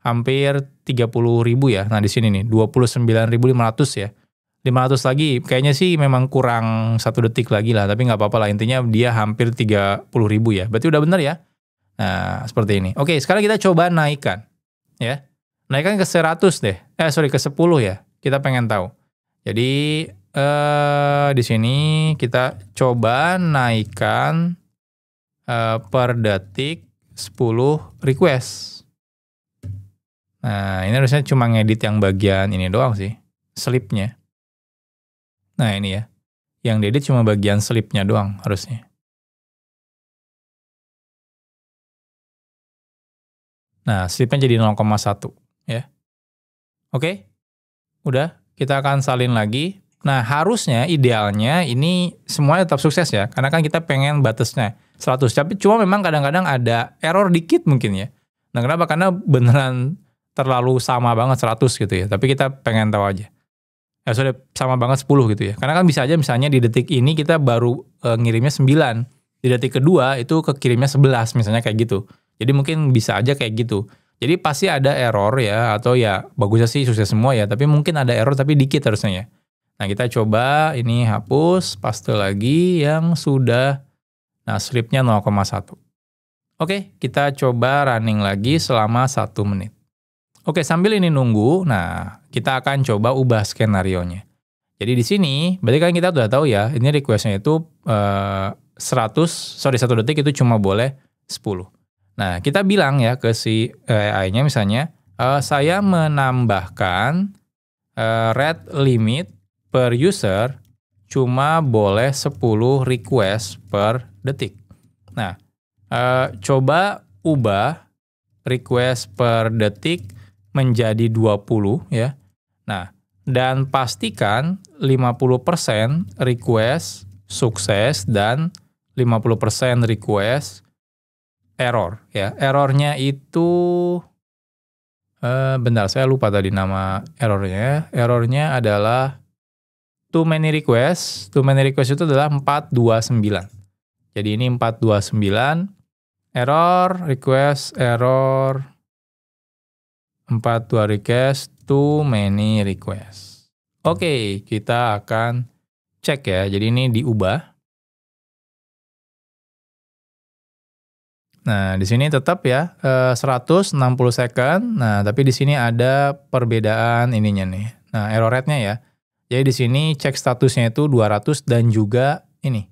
30.000 ya. Nah, di sini nih 29.500 ya. 500 lagi, kayaknya sih memang kurang 1 detik lagi lah, tapi nggak apa-apa lah. Intinya dia hampir 30.000 ya. Berarti udah benar ya. Nah, seperti ini. Oke, sekarang kita coba naikkan. Ya. Naikkan ke 100 deh. Ke 10 ya. Kita pengen tahu. Jadi di sini kita coba naikkan per detik 10 request. Nah, ini harusnya cuma ngedit yang bagian ini doang sih, sleep-nya. Nah, ini ya. Yang diedit cuma bagian sleep-nya doang harusnya. Nah, sleep-nya jadi 0,1 ya. Oke. Udah, kita akan salin lagi. Nah, harusnya idealnya ini semuanya tetap sukses ya, karena kan kita pengen batasnya 100. Tapi cuma memang kadang-kadang ada error dikit mungkin ya. Nah, kenapa? Karena beneran terlalu sama banget 100 gitu ya. Tapi kita pengen tahu aja. Ya sudah sama banget 10 gitu ya. Karena kan bisa aja misalnya di detik ini kita baru ngirimnya 9. Di detik kedua itu kekirimnya 11 misalnya kayak gitu. Jadi mungkin bisa aja kayak gitu. Jadi pasti ada error ya, atau ya bagusnya sih sukses semua ya, tapi mungkin ada error tapi dikit harusnya ya. Nah, kita coba ini hapus, paste lagi yang sudah, nah sleep-nya 0,1. Oke, kita coba running lagi selama 1 menit. Oke, sambil ini nunggu, nah kita akan coba ubah skenario-nya. Jadi di sini, berarti kan kita udah tahu ya, ini request-nya itu 1 detik itu cuma boleh 10. Nah, kita bilang ya ke si AI-nya misalnya, saya menambahkan rate limit per user cuma boleh 10 request per detik. Nah, coba ubah request per detik menjadi 20 ya. Nah, dan pastikan 50% request sukses dan 50% request error ya. Errornya itu bentar, saya lupa tadi nama errornya. Errornya adalah too many request. Too many request itu adalah 429. Jadi ini 429. Error, request, error, 42 request, too many request. Oke, kita akan cek ya. Jadi ini diubah. Nah, di sini tetap ya 160 second. Nah, tapi di sini ada perbedaan ininya nih. Nah, error rate-nya ya. Jadi di sini cek statusnya itu 200 dan juga ini.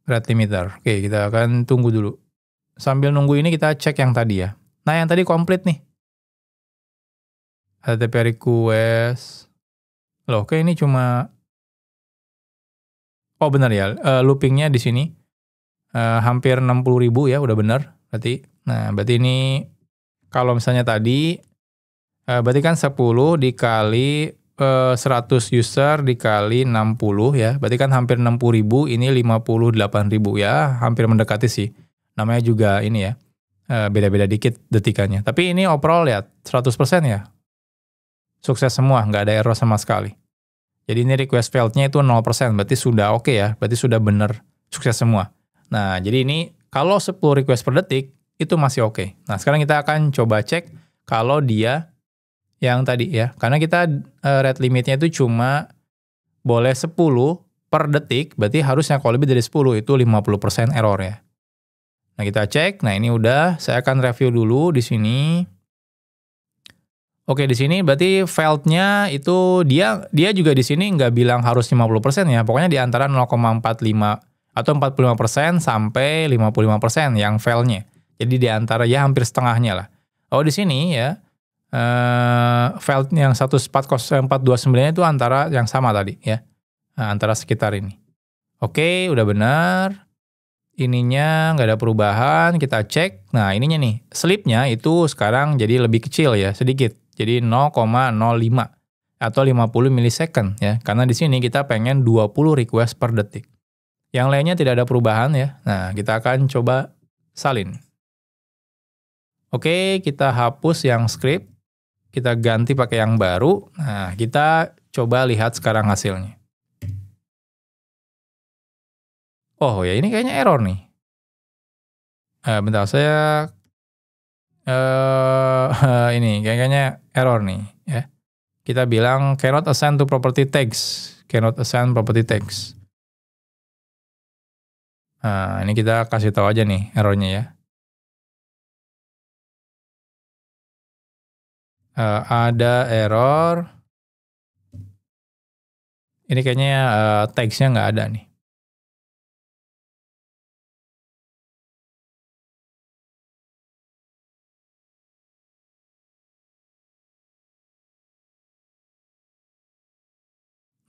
Rate limiter. Oke, kita akan tunggu dulu. Sambil nunggu ini kita cek yang tadi ya. Nah, yang tadi komplit nih. HTTP request. Loh, oke ini cuma oh benar ya, loopingnya di sini hampir 60.000 ya, udah benar berarti. Nah, berarti ini kalau misalnya tadi berarti kan 10 dikali 100 user dikali 60 ya, berarti kan hampir 60.000, ini 58.000 ya, hampir mendekati sih. Namanya juga ini ya, beda-beda dikit detikannya. Tapi ini overall lihat, 100% ya. Sukses semua, nggak ada error sama sekali. Jadi ini request failed-nya itu 0%, berarti sudah oke ya, berarti sudah benar, sukses semua. Nah, jadi ini kalau 10 request per detik, itu masih oke. Nah, sekarang kita akan coba cek kalau dia yang tadi ya, karena kita rate limitnya itu cuma boleh 10 per detik, berarti harusnya kalau lebih dari 10 itu 50% error ya. Nah, kita cek. Nah, ini udah, saya akan review dulu di sini. Oke, di sini berarti failed-nya itu dia juga di sini nggak bilang harus 50% ya. Pokoknya di antara 0,45 atau 45% sampai 55% yang fail-nya. Jadi di antara ya hampir setengahnya lah. Oh, di sini ya failed yang 14429 itu antara yang sama tadi ya. Nah, antara sekitar ini. Oke, udah benar. Ininya nggak ada perubahan, kita cek. Nah, ininya nih, sleep-nya itu sekarang jadi lebih kecil ya, sedikit. Jadi 0,05 atau 50 millisecond ya. Karena di sini kita pengen 20 request per detik. Yang lainnya tidak ada perubahan ya. Nah, kita akan coba salin. Oke, kita hapus yang script. Kita ganti pakai yang baru. Nah, kita coba lihat sekarang hasilnya. Oh ya, ini kayaknya error nih. Bentar, saya ini kayaknya error nih ya. Kita bilang cannot assign to property tags. Cannot assign property tags. Nah, ini kita kasih tahu aja nih errornya ya. Ada error. Ini kayaknya tagsnya nggak ada nih.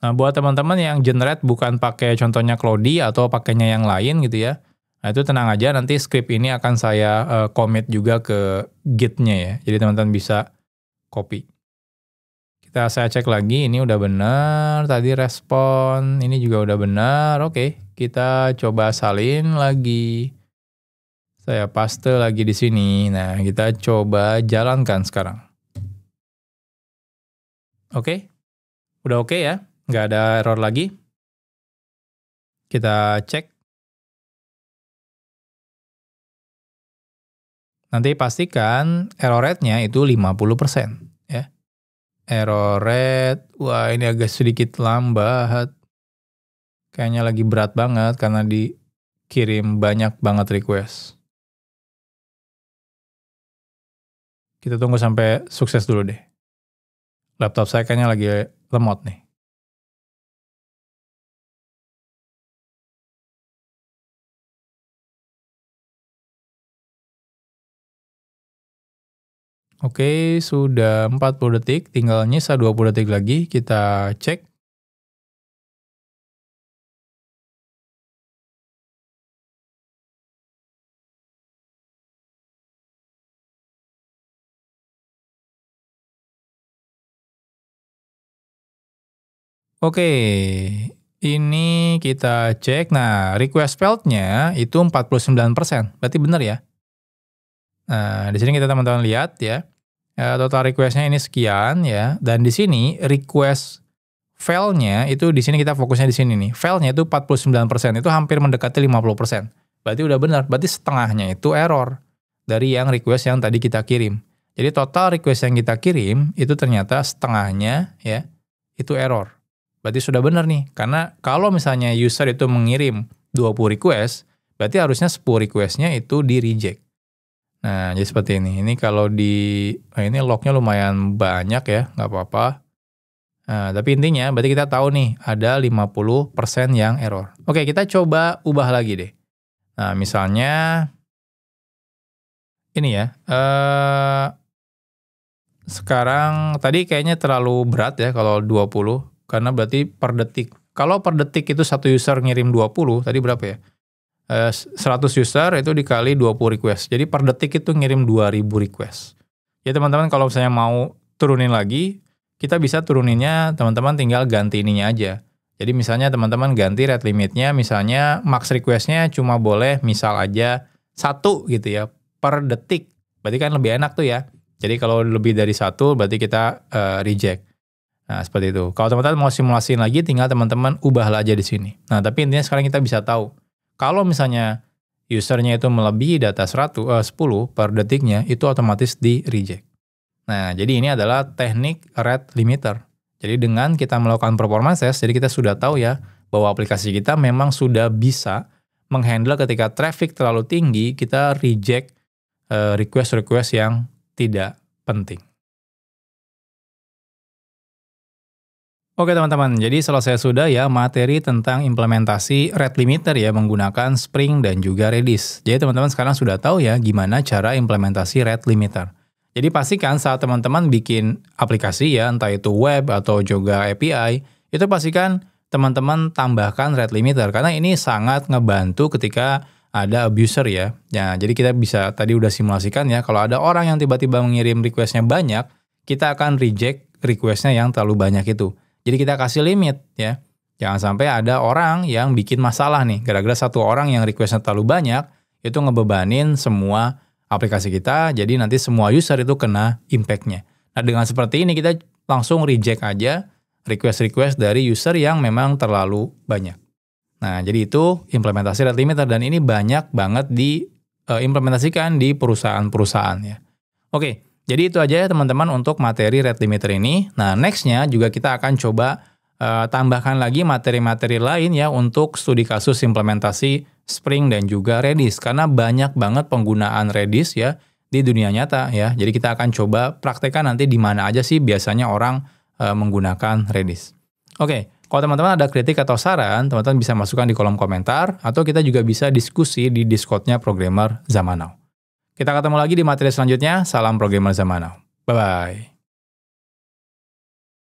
Nah, buat teman-teman yang generate bukan pakai contohnya Cloudy atau pakainya yang lain gitu ya. Nah, itu tenang aja, nanti script ini akan saya commit juga ke Git-nya ya. Jadi teman-teman bisa copy. Saya cek lagi, ini udah benar. Tadi respon, ini juga udah benar. Oke, kita coba salin lagi. Saya paste lagi di sini. Nah, kita coba jalankan sekarang. Oke, udah oke ya. Nggak ada error lagi. Kita cek. Nanti pastikan error rate-nya itu 50% ya. Error rate, wah ini agak sedikit lambat. Kayaknya lagi berat banget karena dikirim banyak banget request. Kita tunggu sampai sukses dulu deh. Laptop saya kayaknya lagi lemot nih. Oke, sudah 40 detik, tinggal nyisa 20 detik lagi, kita cek. Oke, ini kita cek. Nah, request failed-nya itu 49%, berarti benar ya. Nah, di sini kita teman-teman lihat ya, total request-nya ini sekian ya, dan di sini request fail-nya itu di sini kita fokusnya di sini nih. Fail-nya itu 49%, itu hampir mendekati 50%. berarti udah benar. Berarti setengahnya itu error dari yang request yang tadi kita kirim. Jadi total request yang kita kirim itu ternyata setengahnya ya itu error. Berarti sudah benar nih. Karena kalau misalnya user itu mengirim 20 request, berarti harusnya 10 requestnya itu di reject. Nah, jadi seperti ini. Ini kalau ini lognya lumayan banyak ya, nggak apa-apa. Nah, tapi intinya berarti kita tahu nih, ada 50% yang error. Oke, kita coba ubah lagi deh. Nah, misalnya, ini ya, sekarang tadi kayaknya terlalu berat ya kalau 20, karena berarti per detik. Kalau per detik itu satu user ngirim 20, tadi berapa ya? 100 user itu dikali 20 request. Jadi per detik itu ngirim 2000 request. Ya teman-teman kalau misalnya mau turunin lagi, kita bisa turuninnya teman-teman tinggal ganti ininya aja. Jadi misalnya teman-teman ganti rate limitnya, misalnya max requestnya cuma boleh misal aja 1 gitu ya per detik. Berarti kan lebih enak tuh ya. Jadi kalau lebih dari 1 berarti kita reject. Nah seperti itu. Kalau teman-teman mau simulasiin lagi tinggal teman-teman ubahlah aja di sini. Nah tapi intinya sekarang kita bisa tahu. Kalau misalnya usernya itu melebihi data 10 per detiknya, itu otomatis di reject. Nah, jadi ini adalah teknik rate limiter. Jadi dengan kita melakukan performance test, jadi kita sudah tahu ya, bahwa aplikasi kita memang sudah bisa menghandle ketika traffic terlalu tinggi, kita reject request-request yang tidak penting. Oke teman-teman, jadi selesai sudah ya materi tentang implementasi rate limiter ya menggunakan Spring dan juga Redis. Jadi teman-teman sekarang sudah tahu ya gimana cara implementasi rate limiter. Jadi pastikan saat teman-teman bikin aplikasi ya, entah itu web atau juga API, itu pastikan teman-teman tambahkan rate limiter karena ini sangat ngebantu ketika ada abuser ya. Ya, jadi kita bisa tadi udah simulasikan ya, kalau ada orang yang tiba-tiba mengirim requestnya banyak, kita akan reject requestnya yang terlalu banyak itu. Jadi kita kasih limit ya. Jangan sampai ada orang yang bikin masalah nih. Gara-gara satu orang yang requestnya terlalu banyak, itu ngebebanin semua aplikasi kita. Jadi nanti semua user itu kena impact-nya. Nah dengan seperti ini kita langsung reject aja request-request dari user yang memang terlalu banyak. Nah jadi itu implementasi rate limiter dan ini banyak banget diimplementasikan di perusahaan-perusahaan ya. Oke. Jadi itu aja ya teman-teman untuk materi rate limiter ini. Nah nextnya juga kita akan coba tambahkan lagi materi-materi lain ya untuk studi kasus implementasi Spring dan juga Redis. Karena banyak banget penggunaan Redis ya di dunia nyata ya. Jadi kita akan coba praktekkan nanti di mana aja sih biasanya orang menggunakan Redis. Oke, kalau teman-teman ada kritik atau saran, teman-teman bisa masukkan di kolom komentar atau kita juga bisa diskusi di Discord-nya Programmer Zaman Now. Kita ketemu lagi di materi selanjutnya. Salam Programmer Zaman Now. Bye-bye.